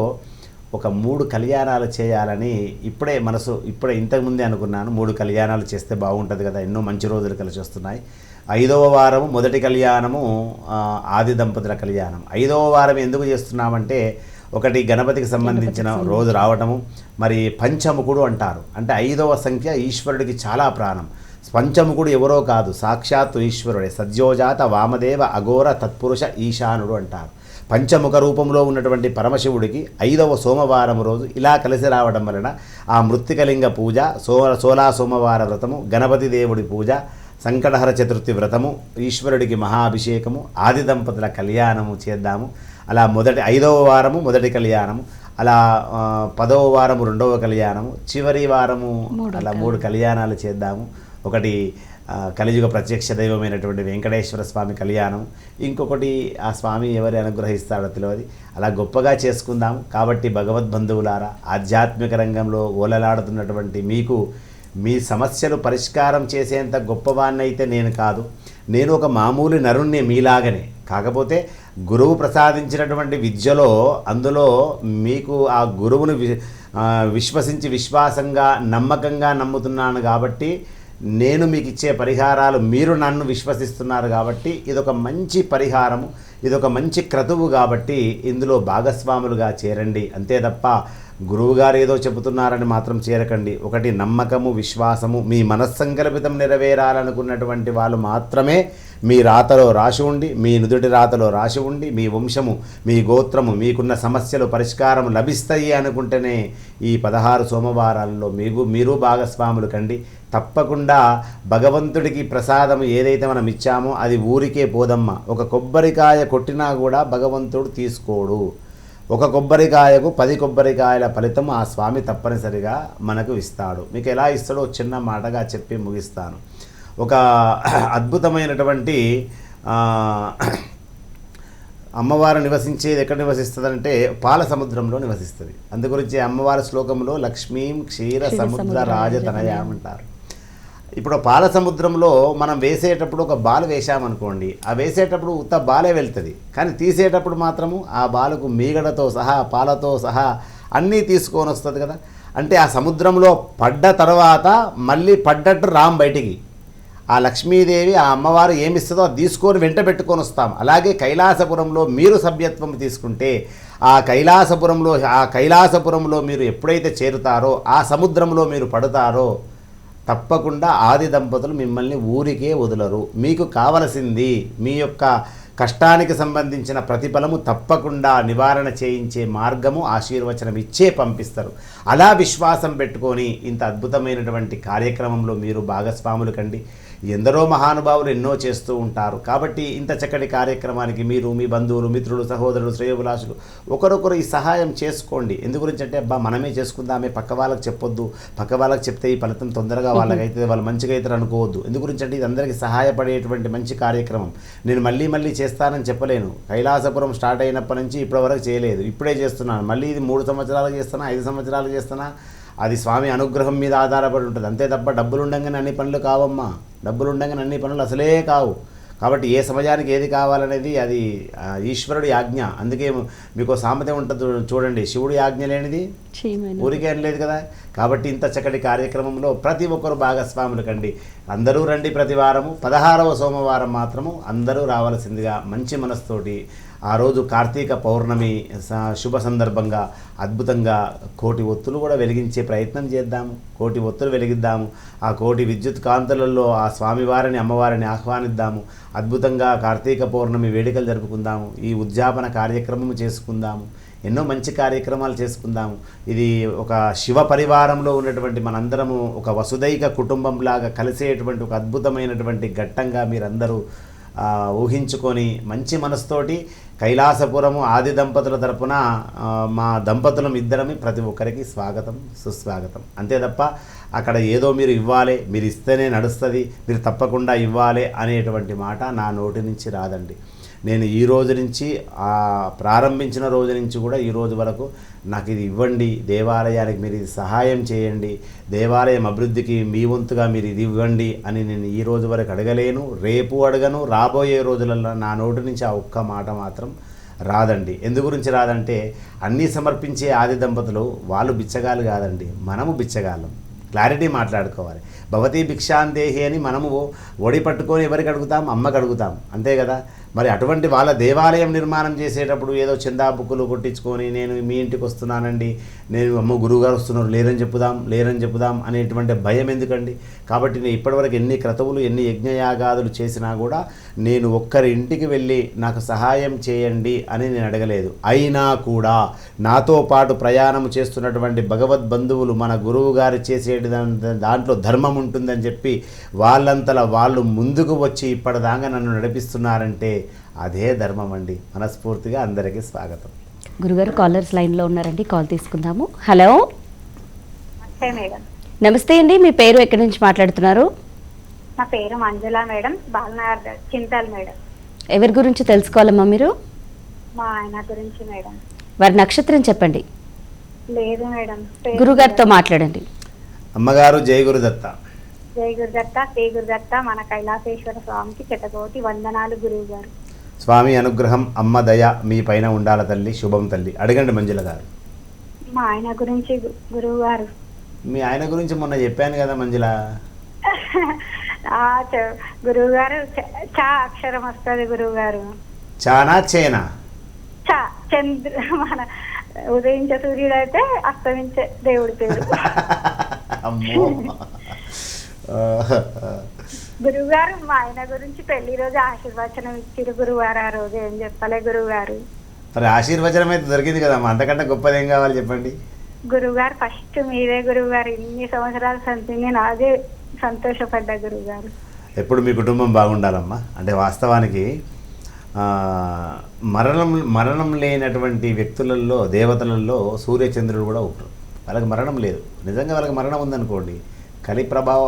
ఒక 3 కళ్యాణాలు చేయాలని ఇప్పుడే ఇంతకుముందే అనుకున్నాను. 3 కళ్యాణాలు చేస్తే బాగుంటుంది కదా, ఎన్నో మంచి రోజులు కలిసి వస్తున్నాయి. 5వ వారము మొదటి కళ్యాణము ఆది దంపతుల కళ్యాణం. 5వ వారం ఎందుకు చేస్తున్నామంటే, ఒకటి గణపతికి సంబంధించిన రోజు రావటము, మరి పంచముఖుడు అంటారు, అంటే 5వ సంఖ్య ఈశ్వరుడికి చాలా ప్రాణం. పంచముఖుడు ఎవరో కాదు, సాక్షాత్తు ఈశ్వరుడే. సద్యోజాత వామదేవ అఘోర తత్పురుష ఈశానుడు అంటారు. పంచముఖ రూపంలో ఉన్నటువంటి పరమశివుడికి 5వ సోమవారం రోజు ఇలా కలిసి రావడం వలన ఆ మృత్తికలింగ పూజ, సోలా సోమవార వ్రతము, గణపతి దేవుడి పూజ, సంకటహర చతుర్థి వ్రతము, ఈశ్వరుడికి మహాభిషేకము, ఆది దంపతుల కళ్యాణము చేద్దాము. అలా 5వ వారము మొదటి కళ్యాణము, అలా 10వ వారము 2వ కళ్యాణము, చివరి వారము అలా 3 కళ్యాణాలు చేద్దాము. ఒకటి కలియుగ ప్రత్యక్ష దైవమైనటువంటి వెంకటేశ్వర స్వామి కళ్యాణం, ఇంకొకటి ఆ స్వామి ఎవరు అనుగ్రహిస్తాడో తెలియదు, అలా గొప్పగా చేసుకుందాము. కాబట్టి భగవద్బంధువులారా, ఆధ్యాత్మిక రంగంలో ఓలలాడుతున్నటువంటి మీకు మీ సమస్యలు పరిష్కారం చేసేంత గొప్పవాన్నైతే నేను కాదు, నేను ఒక మామూలు నరుణ్ణి మీలాగనే. కాకపోతే గురువు ప్రసాదించినటువంటి విద్యలో అందులో మీకు ఆ గురువును విశ్వసించి విశ్వాసంగా నమ్మకంగా నమ్ముతున్నాను కాబట్టి నేను మీకు ఇచ్చే పరిహారాలు మీరు నన్ను విశ్వసిస్తున్నారు కాబట్టి ఇదొక మంచి పరిహారము, ఇదొక మంచి క్రతువు కాబట్టి ఇందులో భాగస్వాములుగా చేరండి. అంతే తప్ప గురువుగారు ఏదో చెబుతున్నారని మాత్రం చేరకండి. ఒకటి నమ్మకము, విశ్వాసము, మీ మనస్సంకల్పితం నెరవేరాలనుకున్నటువంటి వాళ్ళు మాత్రమే మీ రాతలో రాసి ఉండి, మీ నుదుటి రాతలో రాసి ఉండి, మీ వంశము, మీ గోత్రము, మీకున్న సమస్యలు పరిష్కారం లభిస్తాయి అనుకుంటేనే ఈ 16 సోమవారాల్లో మీరు భాగస్వాములు కండి. తప్పకుండా భగవంతుడికి ప్రసాదం ఏదైతే మనం ఇచ్చామో అది ఊరికే పోదమ్మ. ఒక కొబ్బరికాయ కొట్టినా కూడా భగవంతుడు తీసుకోడు. ఒక కొబ్బరికాయకు 10 కొబ్బరికాయల ఫలితం ఆ స్వామి తప్పనిసరిగా మనకు ఇస్తాడు. మీకు ఎలా ఇస్తాడో చిన్న మాటగా చెప్పి ముగిస్తాను. ఒక అద్భుతమైనటువంటి అమ్మవారు నివసించేది ఎక్కడ నివసిస్తుందంటే పాల సముద్రంలో నివసిస్తుంది. అందుగురించి అమ్మవారి శ్లోకంలో లక్ష్మీం క్షీర సముద్ర రాజతనయామంటారు. ఇప్పుడు పాల సముద్రంలో మనం వేసేటప్పుడు ఒక బాల్ వేసామనుకోండి, ఆ వేసేటప్పుడు ఉత్త బాలే వెళ్తుంది, కానీ తీసేటప్పుడు మాత్రము ఆ బాలకు మీగడతో సహా పాలతో సహా అన్నీ తీసుకొని వస్తుంది కదా. అంటే ఆ సముద్రంలో పడ్డ తర్వాత మళ్ళీ పడ్డట్టు రామ్ బయటికి. ఆ లక్ష్మీదేవి ఆ అమ్మవారు ఏమిస్తుందో అది తీసుకొని వెంట పెట్టుకొని వస్తాం. అలాగే కైలాసపురంలో మీరు సభ్యత్వం తీసుకుంటే ఆ కైలాసపురంలో మీరు ఎప్పుడైతే చేరుతారో ఆ సముద్రంలో మీరు పడతారో తప్పకుండా ఆది దంపతులు మిమ్మల్ని ఊరికే వదలరు. మీకు కావలసింది మీ యొక్క కష్టానికి సంబంధించిన ప్రతిఫలము తప్పకుండా నివారణ చేయించే మార్గము ఆశీర్వచనం ఇచ్చే పంపిస్తారు. అలా విశ్వాసం పెట్టుకొని ఇంత అద్భుతమైనటువంటి కార్యక్రమంలో మీరు భాగస్వాములు కండి. ఎందరో మహానుభావులు ఎన్నో చేస్తూ ఉంటారు. కాబట్టి ఇంత చక్కటి కార్యక్రమానికి మీరు, మీ బంధువులు, మిత్రులు, సహోదరులు, శ్రేయోభిలాషులు ఒకరొకరు ఈ సహాయం చేసుకోండి. ఎందు గురించి అంటే అబ్బా మనమే చేసుకుందామే, పక్క వాళ్ళకి చెప్పొద్దు, పక్క వాళ్ళకి చెప్తే ఈ ఫలితం తొందరగా వాళ్ళకైతే వాళ్ళు మంచిగా అవుతారు అనుకోవద్దు. ఎందు గురించి అంటే ఇది అందరికీ సహాయపడేటువంటి మంచి కార్యక్రమం. నేను మళ్ళీ చేస్తానని చెప్పలేను. కైలాసపురం స్టార్ట్ అయినప్పటి నుంచి ఇప్పటివరకు చేయలేదు, ఇప్పుడే చేస్తున్నాను. మళ్ళీ ఇది 3 సంవత్సరాలు చేస్తున్నా, 5 సంవత్సరాలు చేస్తున్నా. అది స్వామి అనుగ్రహం మీద ఆధారపడి ఉంటుంది. అంతే తప్ప డబ్బులు ఉండగానే అన్ని పనులు కావమ్మా. డబ్బులు ఉండగానే అన్ని పనులు అసలే కావు. కాబట్టి ఏ సమయానికి ఏది కావాలనేది అది ఈశ్వరుడి ఆజ్ఞ. అందుకే మీకు సామెత ఉంటుంది చూడండి, శివుడి ఆజ్ఞ లేనిది ఊరికే అని లేదు కదా. కాబట్టి ఇంత చక్కటి కార్యక్రమంలో ప్రతి ఒక్కరు భాగస్వాములు కండి. అందరూ రండి. ప్రతి వారము 16వ సోమవారం మాత్రము అందరూ రావాల్సిందిగా మంచి మనసుతోటి. ఆ రోజు కార్తీక పౌర్ణమి శుభ సందర్భంగా అద్భుతంగా 1,000,000 ఒత్తులు కూడా వెలిగించే ప్రయత్నం చేద్దాము. 1,000,000 ఒత్తులు వెలిగిద్దాము. ఆ 1,000,000 విద్యుత్ కాంతులలో ఆ స్వామివారిని, అమ్మవారిని ఆహ్వానిద్దాము. అద్భుతంగా కార్తీక పౌర్ణమి వేడుకలు జరుపుకుందాము. ఈ ఉద్యాపన కార్యక్రమం చేసుకుందాము. ఎన్నో మంచి కార్యక్రమాలు చేసుకుందాము. ఇది ఒక శివ పరివారంలో ఉన్నటువంటి మనందరము ఒక వసుదైక కుటుంబంలాగా కలిసేటువంటి ఒక అద్భుతమైనటువంటి ఘట్టంగా మీరందరూ ఊహించుకొని మంచి మనసుతోటి కైలాసపురము ఆది దంపతుల తరపున మా దంపతులం ఇద్దరమి ప్రతి ఒక్కరికి స్వాగతం, సుస్వాగతం. అంతే తప్ప అక్కడ ఏదో మీరు ఇవ్వాలి, మీరు ఇస్తేనే నడుస్తుంది, మీరు తప్పకుండా ఇవ్వాలి అనేటువంటి మాట నా నోటి నుంచి రాదండి. నేను ఈ రోజు నుంచి ప్రారంభించిన రోజు నుంచి కూడా ఈ రోజు వరకు నాకు ఇది ఇవ్వండి, దేవాలయానికి మీరు ఇది సహాయం చేయండి, దేవాలయం అభివృద్ధికి మీ వంతుగా మీరు ఇది ఇవ్వండి అని నేను ఈ రోజు వరకు అడగలేను, రేపు అడగను, రాబోయే రోజులలో నా నోటి నుంచి ఆ ఒక్క మాట మాత్రం రాదండి. ఎందు గురించి రాదంటే అన్నీ సమర్పించే ఆది దంపతులు వాళ్ళు బిచ్చగాళ్ళు కాదండి, మనము బిచ్చగాళ్ళం. క్లారిటీ మాట్లాడుకోవాలి. భవతి భిక్షాందేహి అని మనము ఒడి పట్టుకొని ఎవరికి అడుగుతాం? అమ్మకి అడుగుతాం, అంతే కదా. మరి అటువంటి వాళ్ళ దేవాలయం నిర్మాణం చేసేటప్పుడు ఏదో చందా బుక్కులు కొట్టించుకొని నేను మీ ఇంటికి వస్తున్నానండి, నేను అమ్మ గురువుగారు వస్తున్నారు లేరని చెప్పుదాం అనేటువంటి భయం ఎందుకండి. కాబట్టి నేను ఇప్పటివరకు ఎన్ని క్రతువులు, ఎన్ని యజ్ఞయాగాదులు చేసినా కూడా నేను ఒక్కరి ఇంటికి వెళ్ళి నాకు సహాయం చేయండి అని నేను అడగలేదు. అయినా కూడా నాతో పాటు ప్రయాణం చేస్తున్నటువంటి భగవద్ బంధువులు మన గురువు గారు చేసే దాంట్లో ధర్మం ఉంటుందని చెప్పి వాళ్ళంతలా వాళ్ళు ముందుకు వచ్చి ఇప్పటిదాకా నన్ను నడిపిస్తున్నారంటే అదే ధర్మం అండి. మనస్ఫూర్తిగా అందరికీ స్వాగతం. గురుగారు కాలర్స్ లైన్లో ఉన్నారండి, కాల్ తీసుకుందాము. హలో, నమస్తే అండి. మీ పేరు ఎక్కడి నుంచి మాట్లాడుతున్నారు? నా పేరు మంజుల మేడం, బాలనగర్ చింతల్ మేడం. ఎవరి గురించి తెలుసుకోవాలమ్మా మీరు? మా ఆయన గురించి మేడం. వారి నక్షత్రం చెప్పండి. లేదు మేడం. గురుగారితో మాట్లాడండి. అమ్మగారు జై గురుదత్త. జై గురుదత్త, శ్రీ గురుదత్త. మన కైలాసేశ్వర స్వామికి శతకోటి వందనాలు గురువు గారు. స్వామి అనుగ్రహం, అమ్మ దయ మీ పైన ఉండాల తల్లి. శుభం తల్లి. అడగండి మంజుల గారు. మా ఆయన గురించి గురువు గారు. మీ ఆయన గురించి మొన్న చెప్పాను కదా మంజుల. గురువు గారు చా అక్షరం వస్తుంది గురువు గారు. చానా చేనా? చా చంద్ర, మన ఉదయించే సూర్యుడు అయితే అస్తమించే దేవుడి పేరు. అమ్మో. గురువుగారు మా ఆయన గురించి పెళ్లి రోజు ఆశీర్వచనం ఇచ్చిరు గురువారు. ఆ రోజు ఏం చెప్పలే గురువు గారు. మరి ఆశీర్వచనం అయితే దొరికింది కదమ్మా, అంతకంటే గొప్పది ఏం కావాలి చెప్పండి. గురువు గారు ఫస్ట్ మీరే గురువు గారు. ఇన్ని సంవత్సరాల సంతి నేను అదే సంతోషపడ్డా గురువు గారు. ఎప్పుడు మీ కుటుంబం బాగుండాలమ్మా. అంటే వాస్తవానికి మరణం లేనటువంటి వ్యక్తులలో, దేవతలలో సూర్యచంద్రుడు కూడా ఒకరు. వాళ్ళకి మరణం లేదు. నిజంగా వాళ్ళకి మరణం ఉందనుకోండి,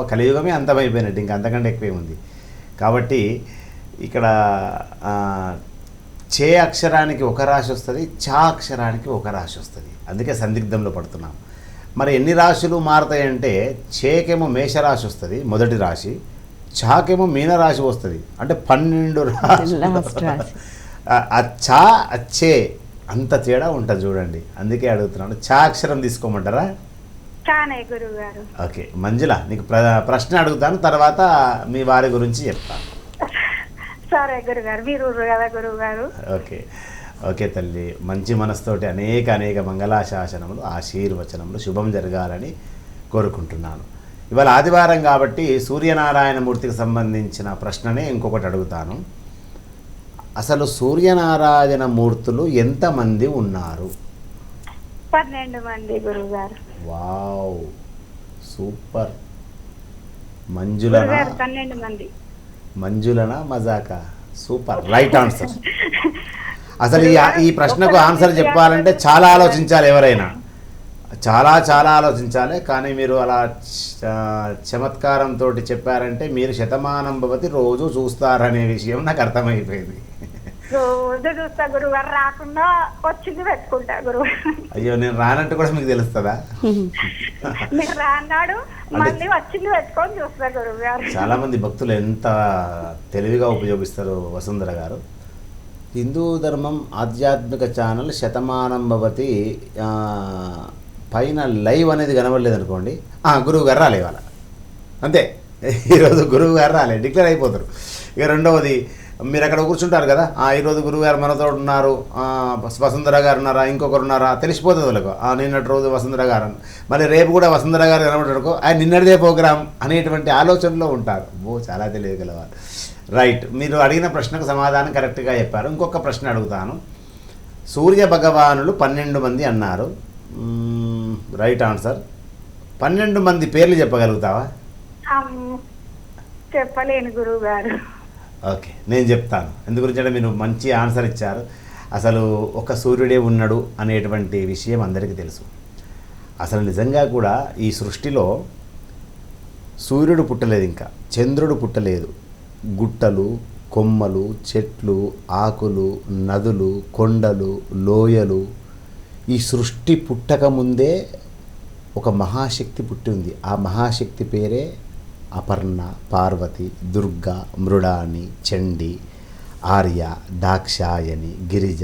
కలియుగమే అంతమైపోయినట్టు, ఇంకా అంతకంటే ఎక్కువే ఉంది. కాబట్టి ఇక్కడ చే అక్షరానికి ఒక రాశి వస్తుంది, చా అక్షరానికి ఒక రాశి వస్తుంది. అందుకే సందిగ్ధంలో పడుతున్నాం. మరి ఎన్ని రాశులు మారుతాయంటే చేకేమో మేషరాశి వస్తుంది మొదటి రాశి, చాకేమో మీనరాశి వస్తుంది. అంటే 12 రాశులు. చా అచ్చే అంత తేడా ఉంటుంది చూడండి. అందుకే అడుగుతున్నాను. చా అక్షరం తీసుకోమంటారా? ఓకే మంజుల, నీకు ప్రశ్న అడుగుతాను, తర్వాత మీ వారి గురించి చెప్తాను. సరే గురుగారు, మీరు కదా గురువుగారు. ఓకే తల్లి. మంచి మనసుతోటి అనేక మంగళాశాసనములు, ఆశీర్వచనములు శుభం జరగాలని కోరుకుంటున్నాను. ఇవాళ ఆదివారం కాబట్టి సూర్యనారాయణమూర్తికి సంబంధించిన ప్రశ్ననే ఇంకొకటి అడుగుతాను. అసలు సూర్యనారాయణ మూర్తులు ఎంతమంది ఉన్నారు? 12 మంది గురువుగారు. Wow, super. మంజులనా, గురుగారు 12 మంది. మంజులనా, మజాకా? Super, right answer. అసలు ఈ ప్రశ్నకు ఆన్సర్ చెప్పాలంటే చాలా ఆలోచించాలి, ఎవరైనా చాలా ఆలోచించాలి. కానీ మీరు అలా చమత్కారంతో చెప్పారంటే మీరు శతమానం భవతి రోజు చూస్తారనే విషయం నాకు అర్థమైపోయింది. రోజు చూస్తా గురుగారు, రాకుండా వచ్చింది పెట్టుకుంటా గురుగారు. అయ్యో, నేను రానట్టు కూడా మీకు తెలుస్తుందా? మీరు రాన్నాడు మళ్ళీ వచ్చింది పెట్టుకొని చూస్తా గురుగారు. చాలా మంది భక్తులు ఎంత తెలివిగా ఉపయోగిస్తారు వసుంధర గారు. హిందూ ధర్మం ఆధ్యాత్మిక ఛానల్ శతమానం భవతి పైన లైవ్ అనేది కనబడలేదు అనుకోండి, గురువు గారు రాలే ఇవాళ, అంతే. ఈరోజు గురువు గారు రాలే, డిక్లేర్ అయిపోతారు. ఇక రెండవది, మీరు అక్కడ కూర్చుంటారు కదా, ఈరోజు గురువు గారు మనతో ఉన్నారు, వసుంధర గారు ఉన్నారా, ఇంకొకరు ఉన్నారా, తెలిసిపోతుంది వాళ్ళకు. నిన్నటి రోజు వసుంధర గారు, మళ్ళీ రేపు కూడా వసుంధర గారు కనబడరుకో నిన్నటిదే ప్రోగ్రామ్ అనేటువంటి ఆలోచనలో ఉంటారు. చాలా తెలియగలవారు. రైట్, మీరు అడిగిన ప్రశ్నకు సమాధానం కరెక్ట్గా చెప్పారు. ఇంకొక ప్రశ్న అడుగుతాను. సూర్య భగవానులు 12 మంది అన్నారు, రైట్ ఆన్సర్. 12 మంది పేర్లు చెప్పగలుగుతావా? చెప్పలేను గురువు గారు. ఓకే, నేను చెప్తాను. ఎందుగురించంటే మీరు మంచి ఆన్సర్ ఇచ్చారు. అసలు ఒక సూర్యుడే ఉన్నాడు అనేటువంటి విషయం అందరికీ తెలుసు. అసలు నిజంగా కూడా ఈ సృష్టిలో సూర్యుడు పుట్టలేదు, ఇంకా చంద్రుడు పుట్టలేదు. గుట్టలు, కొమ్మలు, చెట్లు, ఆకులు, నదులు, కొండలు, లోయలు, ఈ సృష్టి పుట్టక ముందే ఒక మహాశక్తి పుట్టింది. ఆ మహాశక్తి పేరే అపర్ణ, పార్వతి, దుర్గా, మృడాని, చండి, ఆర్య, దాక్షాయని, గిరిజ,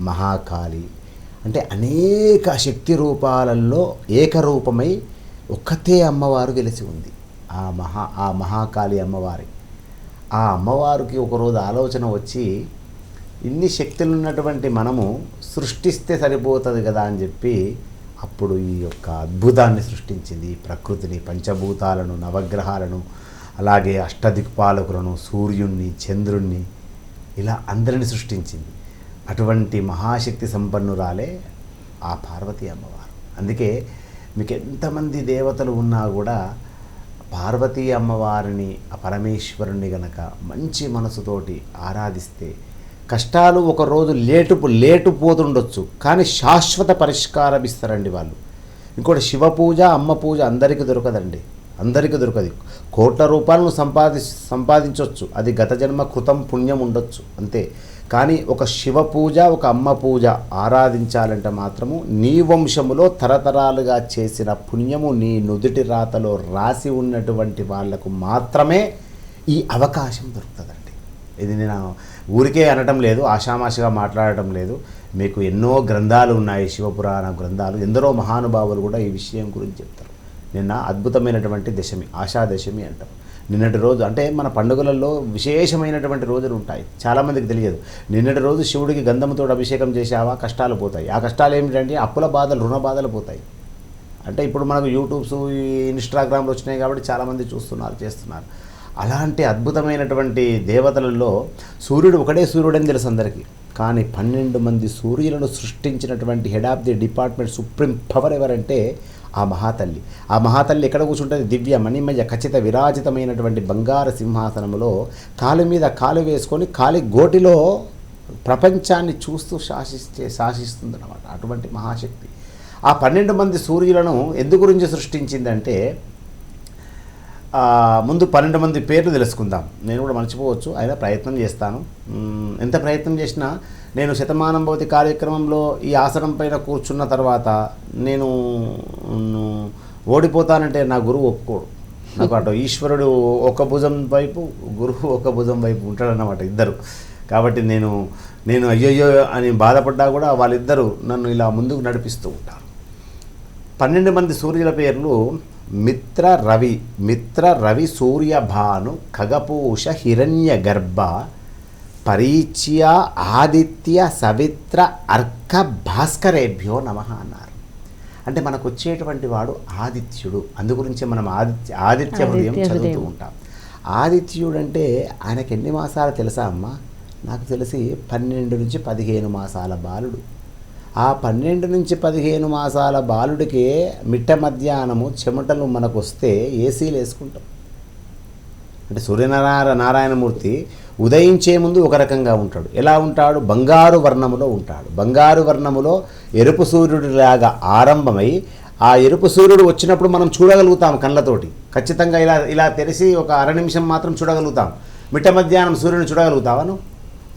మహాకాళి. అంటే అనేక శక్తి రూపాలలో ఏకరూపమై ఒక్కతే అమ్మవారు గెలిచి ఉంది. ఆ మహాకాళి అమ్మవారి. ఆ అమ్మవారికి ఒకరోజు ఆలోచన వచ్చి, ఇన్ని శక్తులు ఉన్నటువంటి మనము సృష్టిస్తే సరిపోతుంది కదా అని చెప్పి అప్పుడు ఈ యొక్క అద్భుతాన్ని సృష్టించింది. ఈ ప్రకృతిని, పంచభూతాలను, నవగ్రహాలను, అలాగే అష్టదిక్పాలకులను, సూర్యుణ్ణి, చంద్రుణ్ణి, ఇలా అందరిని సృష్టించింది. అటువంటి మహాశక్తి సంపన్నురాలే ఆ పార్వతీ అమ్మవారు. అందుకే మీకు ఎంతమంది దేవతలు ఉన్నా కూడా పార్వతీ అమ్మవారిని, ఆ పరమేశ్వరుణ్ణి గనక మంచి మనసుతోటి ఆరాధిస్తే కష్టాలు ఒకరోజు లేటు పోతుండొచ్చు, కానీ శాశ్వత పరిష్కారం ఇస్తారండి వాళ్ళు. ఇంకోటి, శివ పూజ, అమ్మ పూజ అందరికీ దొరకదండి, అందరికీ దొరకదు. కోట్ల రూపాయలను సంపాదించవచ్చు, అది గత జన్మ కృతం పుణ్యం ఉండొచ్చు అంతే. కానీ ఒక శివ పూజ, ఒక అమ్మ పూజ ఆరాధించాలంటే మాత్రము నీ వంశములో తరతరాలుగా చేసిన పుణ్యము నీ నుదుటి రాతలో రాసి ఉన్నటువంటి వాళ్లకు మాత్రమే ఈ అవకాశం దొరుకుతుందండి. ఇది నేను ఊరికే అనటం లేదు, ఆషామాషిగా మాట్లాడటం లేదు. మీకు ఎన్నో గ్రంథాలు ఉన్నాయి, శివపురాణ గ్రంథాలు. ఎందరో మహానుభావులు కూడా ఈ విషయం గురించి చెప్తారు. నిన్న అద్భుతమైనటువంటి దశమి, ఆషాదశమి అంటారు. నిన్నటి రోజు అంటే మన పండుగలలో విశేషమైనటువంటి రోజులు ఉంటాయి, చాలామందికి తెలియదు. నిన్నటి రోజు శివుడికి గంధముతో అభిషేకం చేసావా, కష్టాలు పోతాయి. ఆ కష్టాలు ఏమిటంటే అప్పుల బాధలు, రుణ బాధలు పోతాయి. అంటే ఇప్పుడు మనకు యూట్యూబ్స్, ఇన్స్టాగ్రామ్లు వచ్చినాయి కాబట్టి చాలామంది చూస్తున్నారు, చేస్తున్నారు. అలాంటి అద్భుతమైనటువంటి దేవతలలో సూర్యుడు ఒకటే సూర్యుడని తెలుసు అందరికీ. కానీ 12 మంది సూర్యులను సృష్టించినటువంటి head of the department, supreme power ఎవరంటే ఆ మహాతల్లి. ఆ మహాతల్లి ఎక్కడ కూర్చుంటుంది? దివ్య మణిమయ ఖచ్చిత విరాజితమైనటువంటి బంగారు సింహాసనములో కాలు మీద కాలు వేసుకొని కాలి గోటిలో ప్రపంచాన్ని చూస్తూ శాసిస్తుందన్నమాట. అటువంటి మహాశక్తి. ఆ 12 మంది సూర్యులను ఎందు గురించి సృష్టించిందంటే, ముందు 12 మంది పేర్లు తెలుసుకుందాం. నేను కూడా మర్చిపోవచ్చు, అయినా ప్రయత్నం చేస్తాను. ఎంత ప్రయత్నం చేసినా నేను శతమానం భవతి కార్యక్రమంలో ఈ ఆసనం పైన కూర్చున్న తర్వాత నేను ఓడిపోతానంటే నా గురువు ఒప్పుకోడు. నాకు అటు ఈశ్వరుడు ఒక భుజం వైపు, గురువు ఒక భుజం వైపు ఉంటాడన్నమాట, ఇద్దరు. కాబట్టి నేను అయ్యయ్యో అని బాధపడ్డా కూడా వాళ్ళిద్దరూ నన్ను ఇలా ముందుకు నడిపిస్తూ ఉంటారు. 12 మంది సూర్యుల పేర్లు: మిత్ర రవి సూర్య భాను ఖగపూష హిరణ్య గర్భ పరీచ్య ఆదిత్య సవిత్ర అర్క భాస్కరేభ్యో నమః అన్నారు. అంటే మనకు వచ్చేటువంటి వాడు ఆదిత్యుడు. అందుగురించి మనం ఆదిత్య హృదయం చదువుతూ ఉంటాం. ఆదిత్యుడు అంటే ఆయనకి ఎన్ని మాసాలు తెలుసా అమ్మ? నాకు తెలిసి 12 నుంచి 15 మాసాల బాలుడు. ఆ 12 నుంచి 15 మాసాల బాలుడికే మిట్ట మధ్యాహ్నము చెమటలు మనకు వస్తే ఏసీలు వేసుకుంటాం. అంటే సూర్యనారాయణమూర్తి ఉదయించే ముందు ఒక రకంగా ఉంటాడు. ఎలా ఉంటాడు? బంగారు వర్ణములో ఉంటాడు. బంగారు వర్ణములో ఎరుపు సూర్యుడిలాగా ఆరంభమై ఆ ఎరుపు సూర్యుడు వచ్చినప్పుడు మనం చూడగలుగుతాం కళ్ళతోటి. ఖచ్చితంగా ఇలా తెరిచి ఒక అర నిమిషం మాత్రం చూడగలుగుతాం. మిట్ట మధ్యాహ్నం సూర్యుని చూడగలుగుతావా?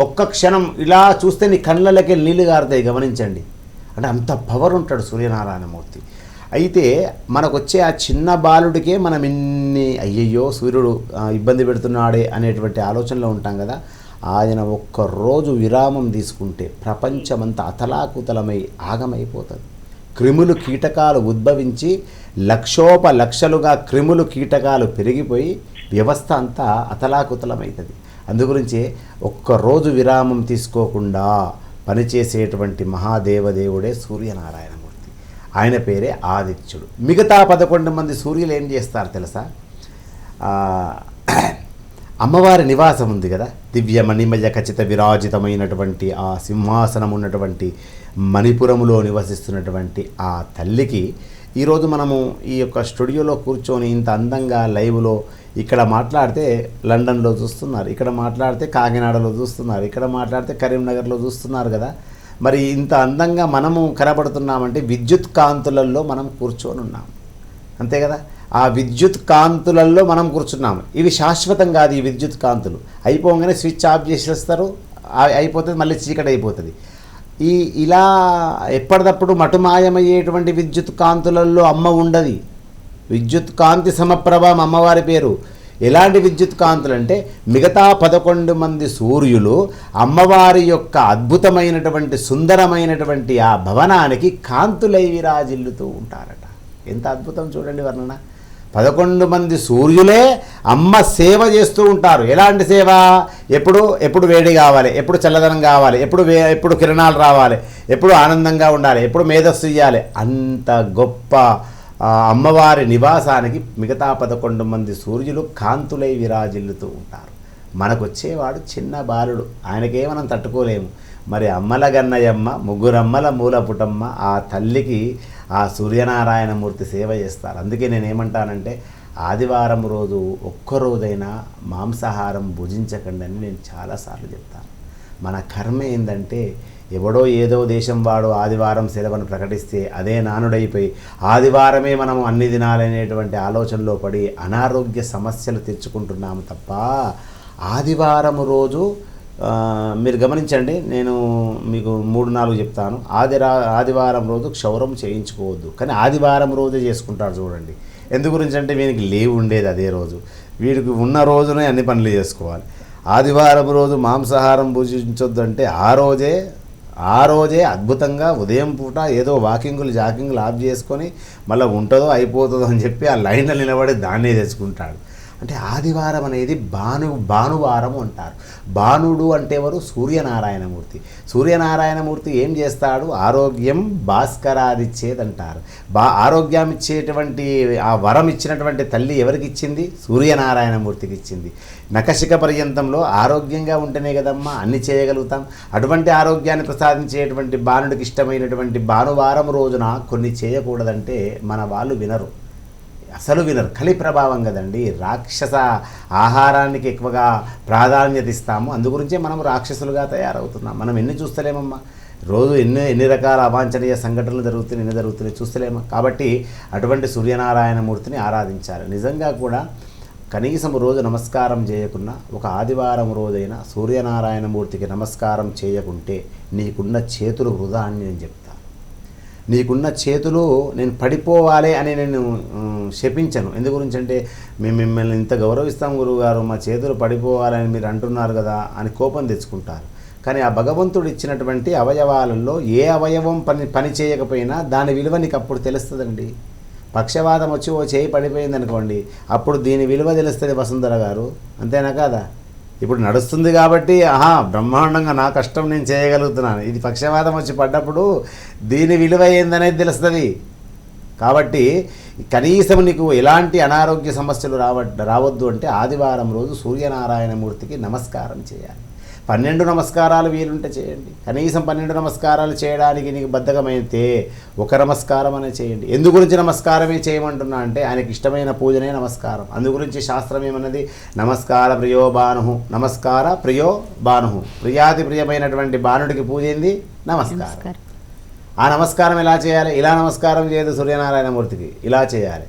ఒక్క క్షణం ఇలా చూస్తే నీ కళ్ళకి నీళ్లు గారుతాయి, గమనించండి. అంటే అంత పవర్ ఉంటాడు సూర్యనారాయణమూర్తి. అయితే మనకు వచ్చే ఆ చిన్న బాలుడికే మనం ఇన్ని అయ్యయ్యో సూర్యుడు ఇబ్బంది పెడుతున్నాడే అనేటువంటి ఆలోచనలో ఉంటాం కదా. ఆయన ఒక్కరోజు విరామం తీసుకుంటే ప్రపంచమంతా అతలాకుతలమై ఆగమైపోతుంది. క్రిములు కీటకాలు ఉద్భవించి లక్షలుగా క్రిములు కీటకాలు పెరిగిపోయి వ్యవస్థ అంతా అతలాకుతలమవుతుంది. అందుగురించి ఒక్కరోజు విరామం తీసుకోకుండా పనిచేసేటువంటి మహాదేవదేవుడే సూర్యనారాయణమూర్తి. ఆయన పేరే ఆదిత్యుడు. మిగతా 11 మంది సూర్యులు ఏం చేస్తారు తెలుసా? అమ్మవారి నివాసం ఉంది కదా, దివ్య మణిమయ ఖచ్చిత విరాజితమైనటువంటి ఆ సింహాసనం ఉన్నటువంటి మణిపురములో నివసిస్తున్నటువంటి ఆ తల్లికి ఈరోజు మనము ఈ యొక్క స్టూడియోలో కూర్చొని ఇంత అందంగా లైవ్లో ఇక్కడ మాట్లాడితే లండన్లో చూస్తున్నారు, ఇక్కడ మాట్లాడితే కాకినాడలో చూస్తున్నారు, ఇక్కడ మాట్లాడితే కరీంనగర్లో చూస్తున్నారు కదా. మరి ఇంత అందంగా మనము కనబడుతున్నామంటే విద్యుత్ కాంతులలో మనం కూర్చొని ఉన్నాం, అంతే కదా. ఆ విద్యుత్ కాంతులలో మనం కూర్చున్నాము. ఇవి శాశ్వతం కాదు. ఈ విద్యుత్ కాంతులు అయిపోగానే స్విచ్ ఆఫ్ చేసేస్తారు, అయిపోతుంది, మళ్ళీ చీకటి అయిపోతుంది. ఇలా ఎప్పటికప్పుడు మటుమాయమయ్యేటువంటి విద్యుత్ కాంతులలో అమ్మ ఉండదు. విద్యుత్ కాంతి సమప్రభం అమ్మవారి పేరు. ఎలాంటి విద్యుత్ కాంతులు అంటే మిగతా 11 మంది సూర్యులు అమ్మవారి యొక్క అద్భుతమైనటువంటి సుందరమైనటువంటి ఆ భవనానికి కాంతులై విరాజిల్లుతూ ఉంటారట. ఎంత అద్భుతం చూడండి వర్ణన. 11 మంది సూర్యులే అమ్మ సేవ చేస్తూ ఉంటారు. ఎలాంటి సేవ? ఎప్పుడు వేడి కావాలి, ఎప్పుడు చల్లదనం కావాలి, ఎప్పుడు కిరణాలు రావాలి, ఎప్పుడు ఆనందంగా ఉండాలి, ఎప్పుడు మేధస్సు ఇవ్వాలి. అంత గొప్ప అమ్మవారి నివాసానికి మిగతా 11 మంది సూర్యులు కాంతులై విరాజిల్లుతూ ఉంటారు. మనకు వచ్చేవాడు చిన్న బాలుడు, ఆయనకే మనం తట్టుకోలేము. మరి అమ్మల గన్నయమ్మ, ముగ్గురమ్మల మూలపుటమ్మ ఆ తల్లికి ఆ సూర్యనారాయణమూర్తి సేవ చేస్తారు. అందుకే నేనేమంటానంటే ఆదివారం రోజు ఒక్కరోజైనా మాంసాహారం భుజించకండి అని నేను చాలాసార్లు చెప్తాను. మన కర్మ ఏంటంటే ఎవడో ఏదో దేశం వాడు ఆదివారం సెలవును ప్రకటిస్తే అదే నానుడైపోయి ఆదివారమే మనం అన్ని దినాలనేటువంటి ఆలోచనలో పడి అనారోగ్య సమస్యలు తెచ్చుకుంటున్నాము తప్ప ఆదివారం రోజు మీరు గమనించండి, నేను మీకు 3-4 చెప్తాను. ఆదివారం రోజు క్షౌరం చేయించుకోవద్దు, కానీ ఆదివారం రోజే చేసుకుంటారు చూడండి. ఎందు గురించి అంటే వీనికి లీవ్ ఉండేది అదే రోజు, వీడికి ఉన్న రోజునే అన్ని పనులు చేసుకోవాలి. ఆదివారం రోజు మాంసాహారం భుజించొద్దు అంటే ఆ రోజే అద్భుతంగా ఉదయం పూట ఏదో జాకింగులు ఆఫ్ చేసుకొని మళ్ళీ ఉంటుందో అయిపోతుందో అని చెప్పి ఆ లైన్లో నిలబడి దాన్నే తెచ్చుకుంటాడు. అంటే ఆదివారం అనేది భానువారం అంటారు. భానుడు అంటే ఎవరు? సూర్యనారాయణమూర్తి. సూర్యనారాయణమూర్తి ఏం చేస్తాడు? ఆరోగ్యం భాస్కరాదిచ్చేదంటారు. ఆరోగ్యం ఇచ్చేటువంటి ఆ వరం ఇచ్చినటువంటి తల్లి ఎవరికి ఇచ్చింది? సూర్యనారాయణమూర్తికి ఇచ్చింది. నఖశిఖ పర్యంతంలో ఆరోగ్యంగా ఉంటేనే కదమ్మా అన్ని చేయగలుగుతాం. అటువంటి ఆరోగ్యాన్ని ప్రసాదించేటువంటి భానుడికి ఇష్టమైనటువంటి భానువారం రోజున కొన్ని చేయకూడదంటే మన వాళ్ళు వినరు, అసలు వినరు. కలి ప్రభావం కదండి. రాక్షస ఆహారానికి ఎక్కువగా ప్రాధాన్యత ఇస్తాము, అందుగురించే మనం రాక్షసులుగా తయారవుతున్నాం. మనం ఎన్ని చూస్తలేమమ్మా, రోజు ఎన్ని రకాల అవాంఛనీయ సంఘటనలు జరుగుతున్నాయి చూస్తలేమా. కాబట్టి అటువంటి సూర్యనారాయణమూర్తిని ఆరాధించాలి. నిజంగా కూడా కనీసం రోజు నమస్కారం చేయకున్నా ఒక ఆదివారం రోజైనా సూర్యనారాయణమూర్తికి నమస్కారం చేయకుంటే నీకున్న చేతులు వృధా అని నేను చెప్తాను. నీకున్న చేతులు నేను పడిపోవాలి అని నేను శపించను. ఎందు గురించి అంటే మేము మిమ్మల్ని ఇంత గౌరవిస్తాం గురువుగారు, మా చేతులు పడిపోవాలని మీరు అంటున్నారు కదా అని కోపం తెచ్చుకుంటారు. కానీ ఆ భగవంతుడు ఇచ్చినటువంటి అవయవాలలో ఏ అవయవం పని చేయకపోయినా దాని విలువ నీకు అప్పుడు తెలుస్తుందండి. పక్షవాతం వచ్చి ఓ చేయి పడిపోయింది అనుకోండి, అప్పుడు దీని విలువ తెలుస్తుంది వసుంధర గారు, అంతేనా కాదా? ఇప్పుడు నడుస్తుంది కాబట్టి బ్రహ్మాండంగా నా కష్టం నేను చేయగలుగుతున్నాను. ఇది పక్షవాతం వచ్చి పడ్డప్పుడు దీని విలువ ఏందనేది తెలుస్తుంది. కాబట్టి కనీసం నీకు ఎలాంటి అనారోగ్య సమస్యలు రావద్దు అంటే ఆదివారం రోజు సూర్యనారాయణమూర్తికి నమస్కారం చేయాలి. 12 నమస్కారాలు వీలుంటే చేయండి. కనీసం 12 నమస్కారాలు చేయడానికి నీకు బద్ధకమైతే ఒక నమస్కారం అనే చేయండి. ఎందు గురించి నమస్కారమే చేయమంటున్నా అంటే ఆయనకి ఇష్టమైన పూజనే నమస్కారం. అందు గురించి శాస్త్రం ఏమన్నది, నమస్కార ప్రియో బాను, నమస్కార ప్రియో బాను, ప్రియాతి ప్రియమైనటువంటి బాణుడికి పూజ ఏంది నమస్కారం. ఆ నమస్కారం ఎలా చేయాలి? ఇలా నమస్కారం చేయదు సూర్యనారాయణమూర్తికి, ఇలా చేయాలి.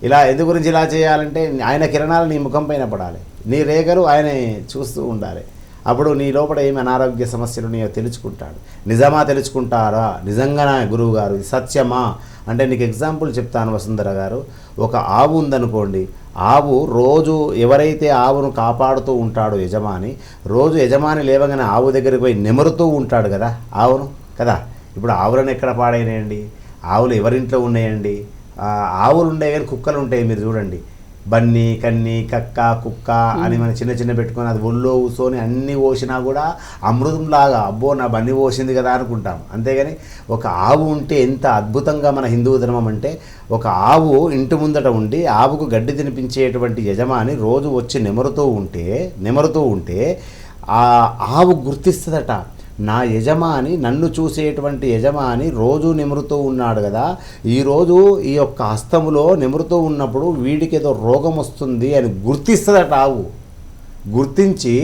ఇలా ఎందు గురించి ఇలా చేయాలంటే ఆయన కిరణాలు నీ ముఖం పైన పడాలి, నీ రేఖలు ఆయన చూస్తూ ఉండాలి. అప్పుడు నీ లోపల ఏమి అనారోగ్య సమస్యలు నీయో తెలుసుకుంటాడు. నిజమా తెలుసుకుంటారా? నిజంగా నా గురువు గారు ఇది సత్యమా అంటే నీకు ఎగ్జాంపుల్ చెప్తాను వసుంధర గారు. ఒక ఆవు ఉందనుకోండి, ఆవు రోజు ఎవరైతే ఆవును కాపాడుతూ ఉంటాడో యజమాని, రోజు యజమాని లేవగానే ఆవు దగ్గరికి పోయి నిమురుతూ ఉంటాడు కదా ఆవును కదా. ఇప్పుడు ఆవులను ఎక్కడ పాడైనాయండి? ఆవులు ఎవరింట్లో ఉన్నాయండి? ఆవులు ఉంటాయి కానీ కుక్కలు ఉంటాయి. మీరు చూడండి, బన్ని కన్ని కక్క కుక్క అని మనం చిన్న చిన్న పెట్టుకొని అది ఒళ్ళో కూర్చొని అన్నీ పోసినా కూడా అమృతంలాగా అబ్బో నా బన్ని పోసింది కదా అనుకుంటాం. అంతేగాని ఒక ఆవు ఉంటే ఎంత అద్భుతంగా మన హిందూ ధర్మం అంటే, ఒక ఆవు ఇంటి ముందట ఉండి ఆవుకు గడ్డి తినిపించేటువంటి యజమాని రోజు వచ్చి నిమురుతూ ఉంటే ఆ ఆవు గుర్తిస్తుందట, నా యజమాని, నన్ను చూసేటువంటి యజమాని రోజు నిమురుతూ ఉన్నాడు కదా, ఈరోజు ఈ యొక్క హస్తములో నిమురుతూ ఉన్నప్పుడు వీడికి ఏదో రోగం వస్తుంది అని గుర్తిస్తుందట ఆవు. గుర్తించి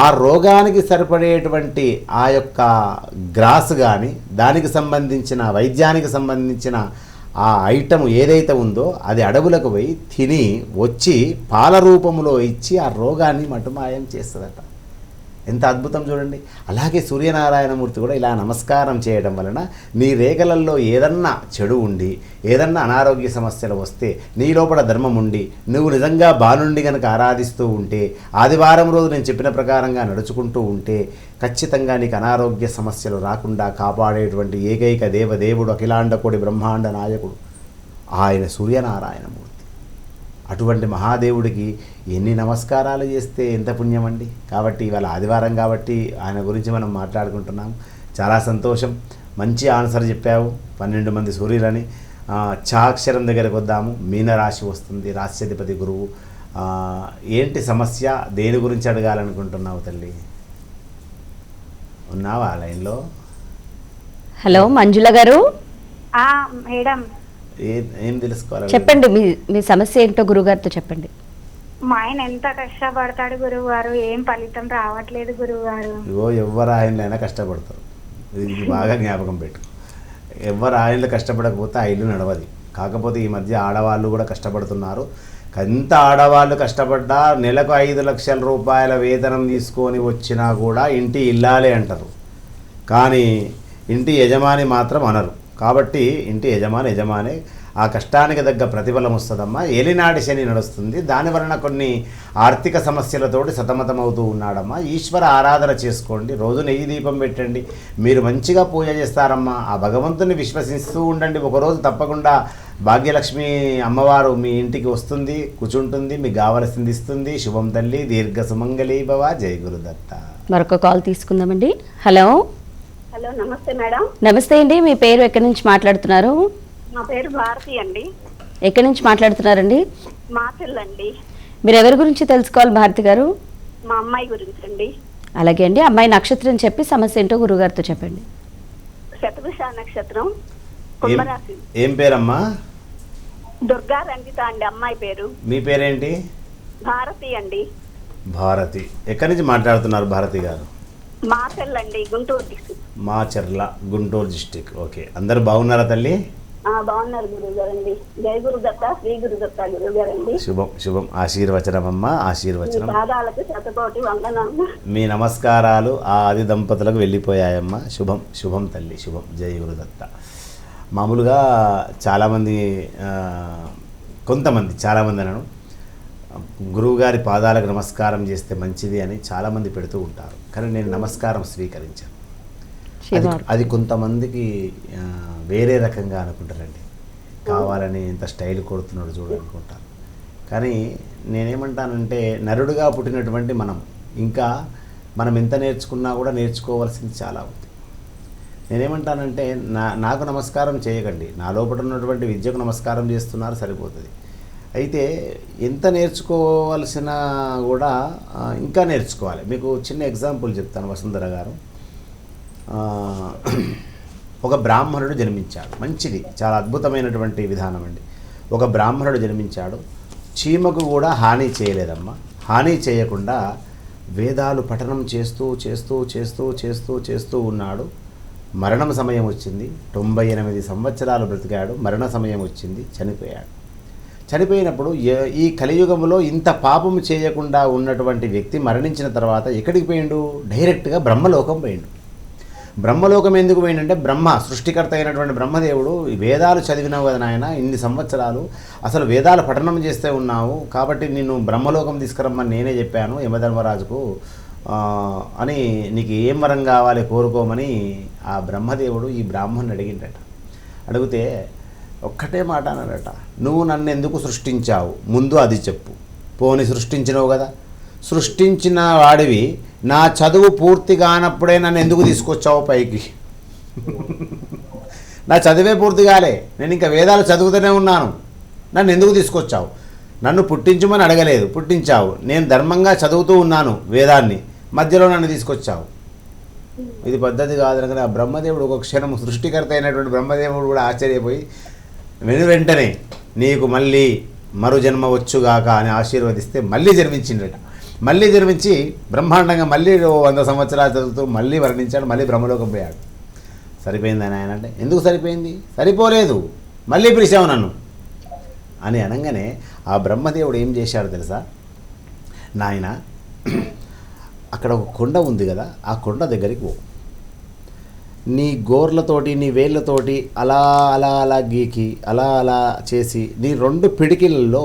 ఆ రోగానికి సరిపడేటువంటి ఆ యొక్క గ్రాస్ కానీ దానికి సంబంధించిన వైద్యానికి సంబంధించిన ఆ ఐటమ్ ఏదైతే ఉందో అది అడవులకు పోయి తిని వచ్చి పాల రూపంలో ఇచ్చి ఆ రోగాన్ని మటుమాయం చేస్తుందట. ఎంత అద్భుతం చూడండి. అలాగే సూర్యనారాయణమూర్తి కూడా ఇలా నమస్కారం చేయడం వలన నీ రేఖలల్లో ఏదన్నా చెడు ఉండి, ఏదన్నా అనారోగ్య సమస్యలు వస్తే, నీ లోపల ధర్మం ఉండి నువ్వు నిజంగా బాలుండి కనుక ఆరాధిస్తూ ఉంటే, ఆదివారం రోజు నేను చెప్పిన ప్రకారంగా నడుచుకుంటూ ఉంటే ఖచ్చితంగా నీకు అనారోగ్య సమస్యలు రాకుండా కాపాడేటువంటి ఏకైక దేవదేవుడు, అఖిలాండకోడి బ్రహ్మాండ నాయకుడు ఆయన సూర్యనారాయణమూర్తి. అటువంటి మహాదేవుడికి ఎన్ని నమస్కారాలు చేస్తే ఎంత పుణ్యం అండి. కాబట్టి ఇవాళ ఆదివారం కాబట్టి ఆయన గురించి మనం మాట్లాడుకుంటున్నాం. చాలా సంతోషం. మంచి ఆన్సర్ చెప్పావు. 12 మంది సూర్యులని. చాక్షరం దగ్గరకు వద్దాము. మీనరాశి వస్తుంది, రాశ్యాధిపతి గురువు. ఏంటి సమస్య? దేని గురించి అడగాలనుకుంటున్నావు తల్లి? ఉన్నావా లైన్లో? హలో మంజుల గారు. మేడం ఏం తెలుసుకోవాలి? చెప్పండి, మీ సమస్య ఏంటో గురుగారితో చెప్పండి. మా ఆయన ఎంత కష్టపడతాడు గురువు గారు, ఏం ఫలితం రావట్లేదు గురువు గారు. ఇగో ఎవరు ఆయనైనా కష్టపడతారు, ఇది బాగా జ్ఞాపకం పెట్టు. ఎవరు ఆయనలో కష్టపడకపోతే ఆ ఇల్లు నడవది. కాకపోతే ఈ మధ్య ఆడవాళ్ళు కూడా కష్టపడుతున్నారు. ఎంత ఆడవాళ్ళు కష్టపడ్డా నెలకు 5 లక్షల రూపాయల వేతనం తీసుకొని వచ్చినా కూడా ఇంటి ఇల్లాలే అంటారు, కానీ ఇంటి యజమాని మాత్రం అనరు. కాబట్టి ఇంటి యజమానే. ఆ కష్టానికి తగ్గ ప్రతిఫలం వస్తుందమ్మా. ఏలినాటి శని నడుస్తుంది, దాని వలన కొన్ని ఆర్థిక సమస్యలతోటి సతమతమవుతూ ఉన్నాడమ్మా. ఈశ్వర ఆరాధన చేసుకోండి, రోజు నెయ్యి దీపం పెట్టండి. మీరు మంచిగా పూజ చేస్తారమ్మా. ఆ భగవంతుని విశ్వసిస్తూ ఉండండి. ఒకరోజు తప్పకుండా భాగ్యలక్ష్మి అమ్మవారు మీ ఇంటికి వస్తుంది, కూర్చుంటుంది, మీకు కావలసింది ఇస్తుంది. శుభం తల్లి, దీర్ఘ సుమంగళీ భవ. జై గురుదత్త. మరొక కాల్ తీసుకుందామండి. హలో. హలో నమస్తే మేడం. నమస్తే అండి. మీ పేరు ఎక్కడి నుంచి మాట్లాడుతున్నారు? నా పేరు భారతి అండి. ఎక్కడి నుంచి మాట్లాడుతున్నారండి? మా చెల్లండి. మీరు ఎవరి గురించి తెలుసుకోవాలి భారతి గారు? మా అమ్మాయి గురించి అండి. అలాగే అండి. అమ్మాయి నక్షత్రం చెప్పి సమస్య ఏంటో గురుగారితో చెప్పండి. శతభిష నక్షత్రం, కుంభరాశి. ఏం పేరమ్మా? దుర్గా రంజిత అండి అమ్మాయి పేరు. మీ పేరేంటి? భారతి అండి. భారతి. ఎక్కడి నుంచి మాట్లాడుతున్నారు భారతి గారు? మా చెల్లండి, Guntur district. Macherla, Guntur district. Okay, అందరు బాగున్నారా తల్లి? బాగున్నారు గురువు గారండి. జై గురుదత్త, శ్రీ గురుదత్త గురువు గారండి. శుభం శుభం. ఆశీర్వచనం అమ్మా, ఆశీర్వచనం. పాదాలకు శతకోటి వందనాలు. మీ నమస్కారాలు ఆ ఆది దంపతులకు వెళ్ళిపోయాయమ్మా. శుభం శుభం తల్లి, శుభం. జై గురుదత్త. మామూలుగా చాలామంది, చాలామంది అన్నాను, గురువుగారి పాదాలకు నమస్కారం చేస్తే మంచిది అని చాలామంది పెడుతూ ఉంటారు. కానీ నేను నమస్కారం స్వీకరించాను. అది కొంతమందికి వేరే రకంగా అనుకుంటారండి. కావాలని ఇంత స్టైల్ కొడుతున్నాడు చూడాలనుకుంటారు. కానీ నేనేమంటానంటే, నరుడుగా పుట్టినటువంటి మనం ఎంత నేర్చుకున్నా కూడా నేర్చుకోవాల్సింది చాలా ఉంది. నేనేమంటానంటే, నాకు నమస్కారం చేయకండి, నా లోపల ఉన్నటువంటి విద్యకు నమస్కారం చేస్తున్నారు సరిపోతుంది. అయితే ఎంత నేర్చుకోవాల్సిన కూడా ఇంకా నేర్చుకోవాలి. మీకు చిన్న ఎగ్జాంపుల్ చెప్తాను వసుంధర గారు. ఒక బ్రాహ్మణుడు జన్మించాడు. మంచిది, చాలా అద్భుతమైనటువంటి విధానం అండి. ఒక బ్రాహ్మణుడు జన్మించాడు. చీమకు కూడా హాని చేయలేదమ్మా. హాని చేయకుండా వేదాలు పఠనం చేస్తూ చేస్తూ చేస్తూ చేస్తూ చేస్తూ ఉన్నాడు. మరణం సమయం వచ్చింది. 98 సంవత్సరాలు బ్రతికాడు. మరణ సమయం వచ్చింది, చనిపోయాడు. చనిపోయినప్పుడు ఈ కలియుగంలో ఇంత పాపము చేయకుండా ఉన్నటువంటి వ్యక్తి మరణించిన తర్వాత ఎక్కడికి పోయిండు? డైరెక్ట్గా బ్రహ్మలోకం పోయిండు. బ్రహ్మలోకం ఎందుకు పోయిండంటే, బ్రహ్మ సృష్టికర్త అయినటువంటి బ్రహ్మదేవుడు వేదాలు చదివినావు కదా నాయన, ఇన్ని సంవత్సరాలు అసలు వేదాలు పఠనం చేస్తే ఉన్నావు కాబట్టి నిన్ను బ్రహ్మలోకం తీసుకురమ్మని నేనే చెప్పాను యమధర్మరాజుకు అని, నీకు ఏం వరం కావాలి కోరుకోమని ఆ బ్రహ్మదేవుడు ఈ బ్రాహ్మణుని అడిగిండట. అడిగితే ఒక్కటే మాట అన్నాడట, నువ్వు నన్ను ఎందుకు సృష్టించావు ముందు అది చెప్పు. పోని సృష్టించినావు కదా, సృష్టించిన వాడివి నా చదువు పూర్తి కానప్పుడే నన్ను ఎందుకు తీసుకొచ్చావు పైకి? నా చదివే పూర్తి కాలే, నేను ఇంకా వేదాలు చదువుతూనే ఉన్నాను, నన్ను ఎందుకు తీసుకొచ్చావు? నన్ను పుట్టించమని అడగలేదు, పుట్టించావు. నేను ధర్మంగా చదువుతూ ఉన్నాను వేదాన్ని, మధ్యలో నన్ను తీసుకొచ్చావు. ఇది పద్ధతి కాదనగానే ఆ బ్రహ్మదేవుడు ఒక క్షణం, సృష్టికర్త అయినటువంటి బ్రహ్మదేవుడు కూడా ఆశ్చర్యపోయి వెంటనే నీకు మళ్ళీ మరు జన్మ వచ్చుగాక అని ఆశీర్వదిస్తే మళ్ళీ జన్మించిండట. మళ్ళీ జన్మించి బ్రహ్మాండంగా మళ్ళీ 100 సంవత్సరాలు చదువుతూ మళ్ళీ వర్ణించాడు. మళ్ళీ బ్రహ్మలోకం పోయాడు. సరిపోయింది అని ఆయన అంటే, ఎందుకు సరిపోయింది? సరిపోలేదు, మళ్ళీ పిలిచావు నన్ను అని అనగానే ఆ బ్రహ్మదేవుడు ఏం చేశాడు తెలుసా? నాయన, అక్కడ ఒక కొండ ఉంది కదా, ఆ కొండ దగ్గరికి పో. నీ గోర్లతోటి నీ వేళ్ళతోటి అలా అలా అలా గీకి అలా అలా చేసి నీ 2 పిడికిళ్ళలో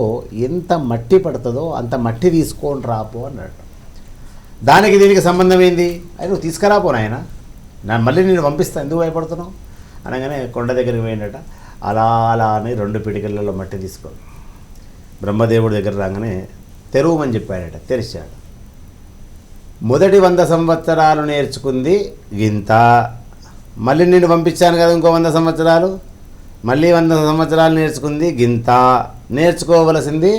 ఎంత మట్టి పడుతుందో అంత మట్టి తీసుకొని రాపో అన్నాడు. దానికి దీనికి సంబంధం ఏంది? అది నువ్వు తీసుకురాపో నాయన, మళ్ళీ నేను పంపిస్తాను, ఎందుకు భయపడుతున్నావు అనగానే కొండ దగ్గరికి పోయిండట. అలా అలా అని 2 పిడికిళ్ళలో మట్టి తీసుకొని బ్రహ్మదేవుడి దగ్గర రాగానే తెరువమని చెప్పాడట. తెరిచాడు. మొదటి 100 సంవత్సరాలు నేర్చుకుంది గింత, మళ్ళీ నేను పంపించాను కదా ఇంకో 100 సంవత్సరాలు, మళ్ళీ 100 సంవత్సరాలు నేర్చుకుంది గింత, నేర్చుకోవలసింది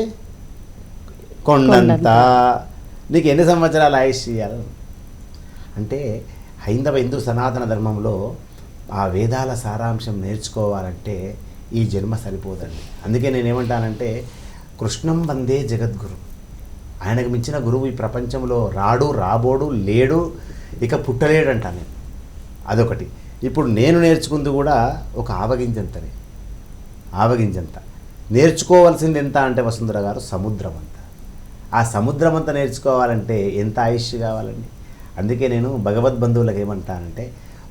కొండంత. నీకు ఎన్ని సంవత్సరాలు ఆయుష్ ఇయ్యాలి అంటే, హిందూ సనాతన ధర్మంలో ఆ వేదాల సారాంశం నేర్చుకోవాలంటే ఈ జన్మ సరిపోదండి. అందుకే నేనేమంటానంటే, కృష్ణం వందే జగద్గురు. ఆయనకు మించిన గురువు ఈ ప్రపంచంలో రాడు, రాబోడు, లేడు, ఇక పుట్టలేడంట నేను. అదొకటి. ఇప్పుడు నేను నేర్చుకుంది కూడా ఒక ఆవగింజంతనే, ఆవగింజంత. నేర్చుకోవాల్సింది ఎంత అంటే వసుంధర గారు, సముద్రం అంత. ఆ సముద్రం అంతా నేర్చుకోవాలంటే ఎంత ఆయుష్ కావాలండి. అందుకే నేను భగవద్బంధువులకు ఏమంటానంటే,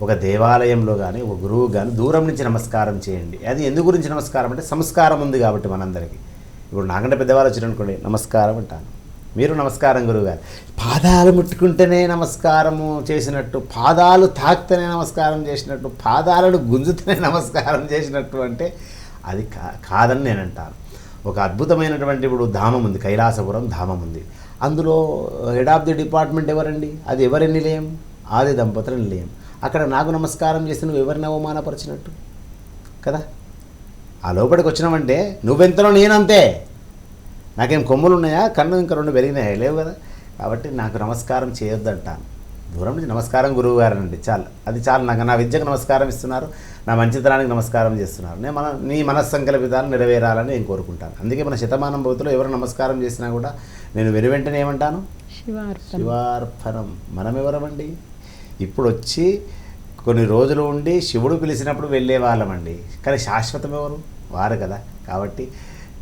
ఒక దేవాలయంలో కానీ ఒక గురువు కానీ దూరం నుంచి నమస్కారం చేయండి. అది ఎందు గురించి నమస్కారం అంటే, సంస్కారం ఉంది కాబట్టి మనందరికీ. ఇప్పుడు నాకంటే పెద్దవాళ్ళు వచ్చిననుకోండి, నమస్కారం అంటాను. మీరు నమస్కారం గురువుగారు. పాదాలు ముట్టుకుంటేనే నమస్కారము చేసినట్టు, పాదాలు తాకితేనే నమస్కారం చేసినట్టు, పాదాలను గుంజుతూనే నమస్కారం చేసినట్టు అంటే అది కాదని నేను అంటాను. ఒక అద్భుతమైనటువంటి ఇప్పుడు ధామం ఉంది, కైలాసపురం ధామం ఉంది. అందులో హెడ్ ఆఫ్ ది డిపార్ట్మెంట్ ఎవరండి? అది ఎవరి నిలయం? ఆది దంపతుల నిలయం. అక్కడ నాకు నమస్కారం చేసి నువ్వు ఎవరిని అవమానపరిచినట్టు కదా? ఆ లోపలికి వచ్చినావంటే నువ్వెంతలో నేనంతే. నాకేం కొమ్ములు ఉన్నాయా? కన్ను ఇంకా 2 పెరిగినాయా? లేవు కదా. కాబట్టి నాకు నమస్కారం చేయొద్దంటాను. దూరం నుంచి నమస్కారం గురువు గారండి, చాలు, అది చాలు. నాకు నా విద్యకు నమస్కారం ఇస్తున్నారు, నా మంచితనానికి నమస్కారం చేస్తున్నారు. నేను నీ మనస్సంకల్పితాలు నెరవేరాలని నేను కోరుకుంటాను. అందుకే మన శతమానం భౌతులో ఎవరు నమస్కారం చేసినా కూడా నేను వెనువెంటనే ఏమంటాను? శివార్పణం. మనం ఎవరమండి? ఇప్పుడు వచ్చి కొన్ని రోజులు ఉండి శివుడు పిలిచినప్పుడు వెళ్ళే వాళ్ళమండి. కానీ శాశ్వతం ఎవరు? వారు కదా. కాబట్టి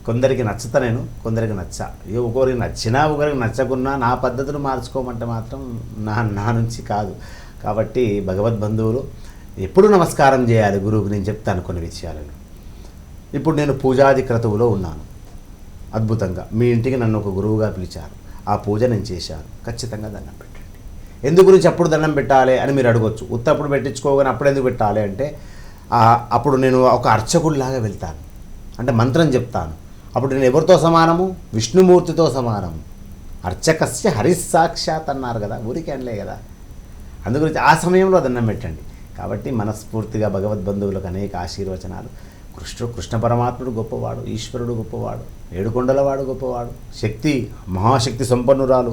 కొందరికి నచ్చుతా నేను, కొందరికి నచ్చా. ఒకరికి నచ్చినా ఒకరికి నచ్చకున్నా నా పద్ధతులు మార్చుకోమంటే మాత్రం నా నుంచి కాదు. కాబట్టి భగవద్బంధువులు ఎప్పుడు నమస్కారం చేయాలి గురువుకి నేను చెప్తాను కొన్ని విషయాలను. ఇప్పుడు నేను పూజాది క్రతువులో ఉన్నాను. అద్భుతంగా మీ ఇంటికి నన్ను ఒక గురువుగా పిలిచారు. ఆ పూజ నేను చేశాను. ఖచ్చితంగా దండం పెట్టండి. ఎందు గురించి అప్పుడు దండం పెట్టాలి అని మీరు అడగొచ్చు. ఉత్తప్పుడు పెట్టించుకోగానే అప్పుడు ఎందుకు పెట్టాలి అంటే, అప్పుడు నేను ఒక అర్చకుడిలాగా వెళ్తాను, అంటే మంత్రం చెప్తాను. అప్పుడు నేను ఎవరితో సమానము? విష్ణుమూర్తితో సమానము. అర్చకస్య హరిస్సాక్షాత్ అన్నారు కదా, ఊరికే అనలే కదా. అందుగురించి ఆ సమయంలో దండం పెట్టండి. కాబట్టి మనస్ఫూర్తిగా భగవద్బంధువులకు అనేక ఆశీర్వచనాలు. కృష్ణ పరమాత్ముడు గొప్పవాడు, ఈశ్వరుడు గొప్పవాడు, ఏడుకొండలవాడు గొప్పవాడు, శక్తి మహాశక్తి సంపన్నురాలు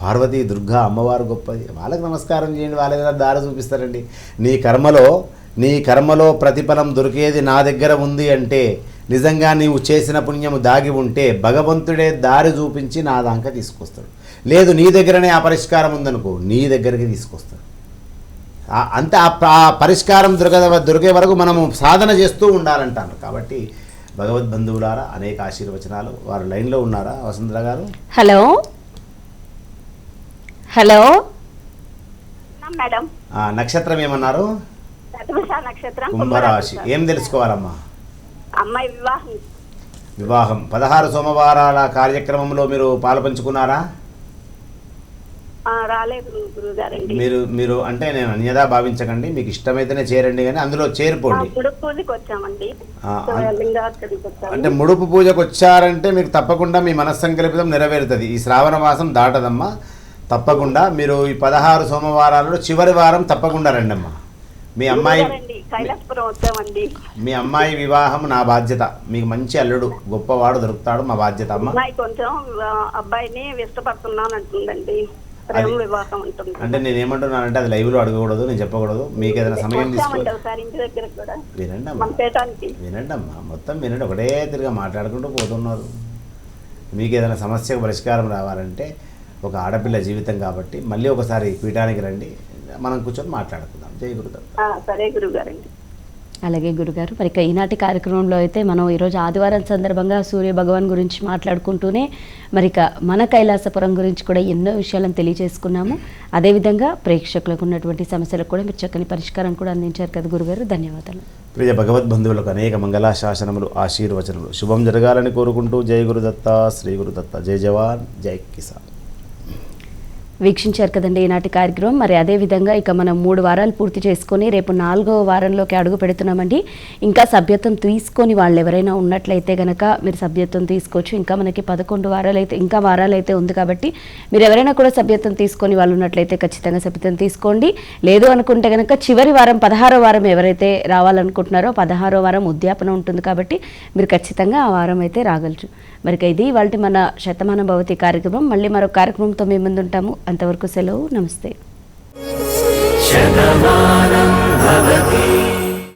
పార్వతీ దుర్గా అమ్మవారు గొప్పది. వాళ్ళకి నమస్కారం చేయండి, వాళ్ళకి దారి చూపిస్తారండి. నీ కర్మలో ప్రతిఫలం దొరికేది నా దగ్గర ఉంది అంటే నిజంగా నీవు చేసిన పుణ్యము దాగి ఉంటే భగవంతుడే దారి చూపించి నా దాకా తీసుకొస్తాడు. లేదు నీ దగ్గరనే ఆ పరిష్కారం ఉందనుకో, నీ దగ్గరికి తీసుకొస్తాడు. అంతే, ఆ పరిష్కారం దొరికే వరకు మనము సాధన చేస్తూ ఉండాలంటాను. కాబట్టి భగవద్బంధువులారా అనేక ఆశీర్వచనాలు. వారు లైన్లో ఉన్నారా వసుంధర గారు? హలో హలో మేడం, నక్షత్రం ఏమన్నారు? నక్షత్రం కుంభరాశి. ఏం తెలుసుకోవాలమ్మా? అమ్మాయి వివాహం 16 సోమవారాల కార్యక్రమంలో మీరు పాలుపంచుకున్నారా? రాలేదు గురుగారండి. మీరు అంటే నేను అన్యదా భావించకండి, మీకు ఇష్టమైతేనే చేరండి, కానీ అందులో చేరిపోండి. అంటే ముడుపు పూజకు వచ్చారంటే మీకు తప్పకుండా మీ మనస్సంకల్పితం నెరవేరుతుంది. ఈ శ్రావణ మాసం దాటదమ్మా, తప్పకుండా మీరు ఈ 16 సోమవారాలలో చివరి వారం తప్పకుండా రండమ్మా. మీ అమ్మాయి వివాహం నా బాధ్యత. మీకు మంచి అల్లుడు గొప్పవాడు దొరుకుతాడు, మా బాధ్యత అమ్మ. కొంచెం అబ్బాయిని ఇష్టపడుతున్నాను అంటుందండి. అంటే నేను ఏమంటున్నానంటే అది లైవ్లో అడగకూడదు, నేను చెప్పకూడదు. మీకు ఏదైనా సమయం తీసుకోండి, వినండి అమ్మా, మొత్తం వినండి. ఒకటే తిరిగా మాట్లాడుకుంటూ పోతున్నారు. మీకు ఏదైనా సమస్యకు పరిష్కారం రావాలంటే ఒక ఆడపిల్ల జీవితం కాబట్టి మళ్ళీ ఒకసారి పీఠానికి రండి, మనం కూర్చొని మాట్లాడుకుందాం. జై గురుదత్త. సరే గురుగారండి. అలాగే గురుగారు, మరి ఈనాటి కార్యక్రమంలో అయితే మనం ఈరోజు ఆదివారం సందర్భంగా సూర్య భగవాన్ గురించి మాట్లాడుకుంటూనే మరి మన కైలాసపురం గురించి కూడా ఎన్నో విషయాలను తెలియజేసుకున్నాము. అదేవిధంగా ప్రేక్షకులకు ఉన్నటువంటి సమస్యలకు కూడా మీరు చక్కని పరిష్కారం కూడా అందించారు కదా గురుగారు, ధన్యవాదాలు. ప్రియ భగవద్బంధువులకు అనేక మంగళాశాసనములు, ఆశీర్వచనములు శుభం జరగాలని కోరుకుంటూ జై గురుదత్త, శ్రీ గురుదత్త, జై జవాన్, జై కిసాన్. వీక్షించారు కదండి ఈనాటి కార్యక్రమం. మరి అదేవిధంగా మనం 3 వారాలు పూర్తి చేసుకొని రేపు 4వ వారంలోకి అడుగు పెడుతున్నామండి. ఇంకా సభ్యత్వం తీసుకొని వాళ్ళు ఎవరైనా ఉన్నట్లయితే కనుక మీరు సభ్యత్వం తీసుకోవచ్చు. ఇంకా మనకి 11 వారాలు అయితే ఉంది కాబట్టి మీరు ఎవరైనా కూడా సభ్యత్వం తీసుకొని వాళ్ళు ఉన్నట్లయితే ఖచ్చితంగా సభ్యత్వం తీసుకోండి. లేదు అనుకుంటే కనుక చివరి వారం 16వ వారం ఎవరైతే రావాలనుకుంటున్నారో 16వ వారం ఉద్యాపన ఉంటుంది కాబట్టి మీరు ఖచ్చితంగా ఆ వారం అయితే రాగలరు. మరి ఇది వాళ్ళ మన శతమానం భవతి కార్యక్రమం. మళ్ళీ మరొక కార్యక్రమంతో మేము ముందు ఉంటాము. అంతవరకు సెలవు, నమస్తే. శతమానం భవతి.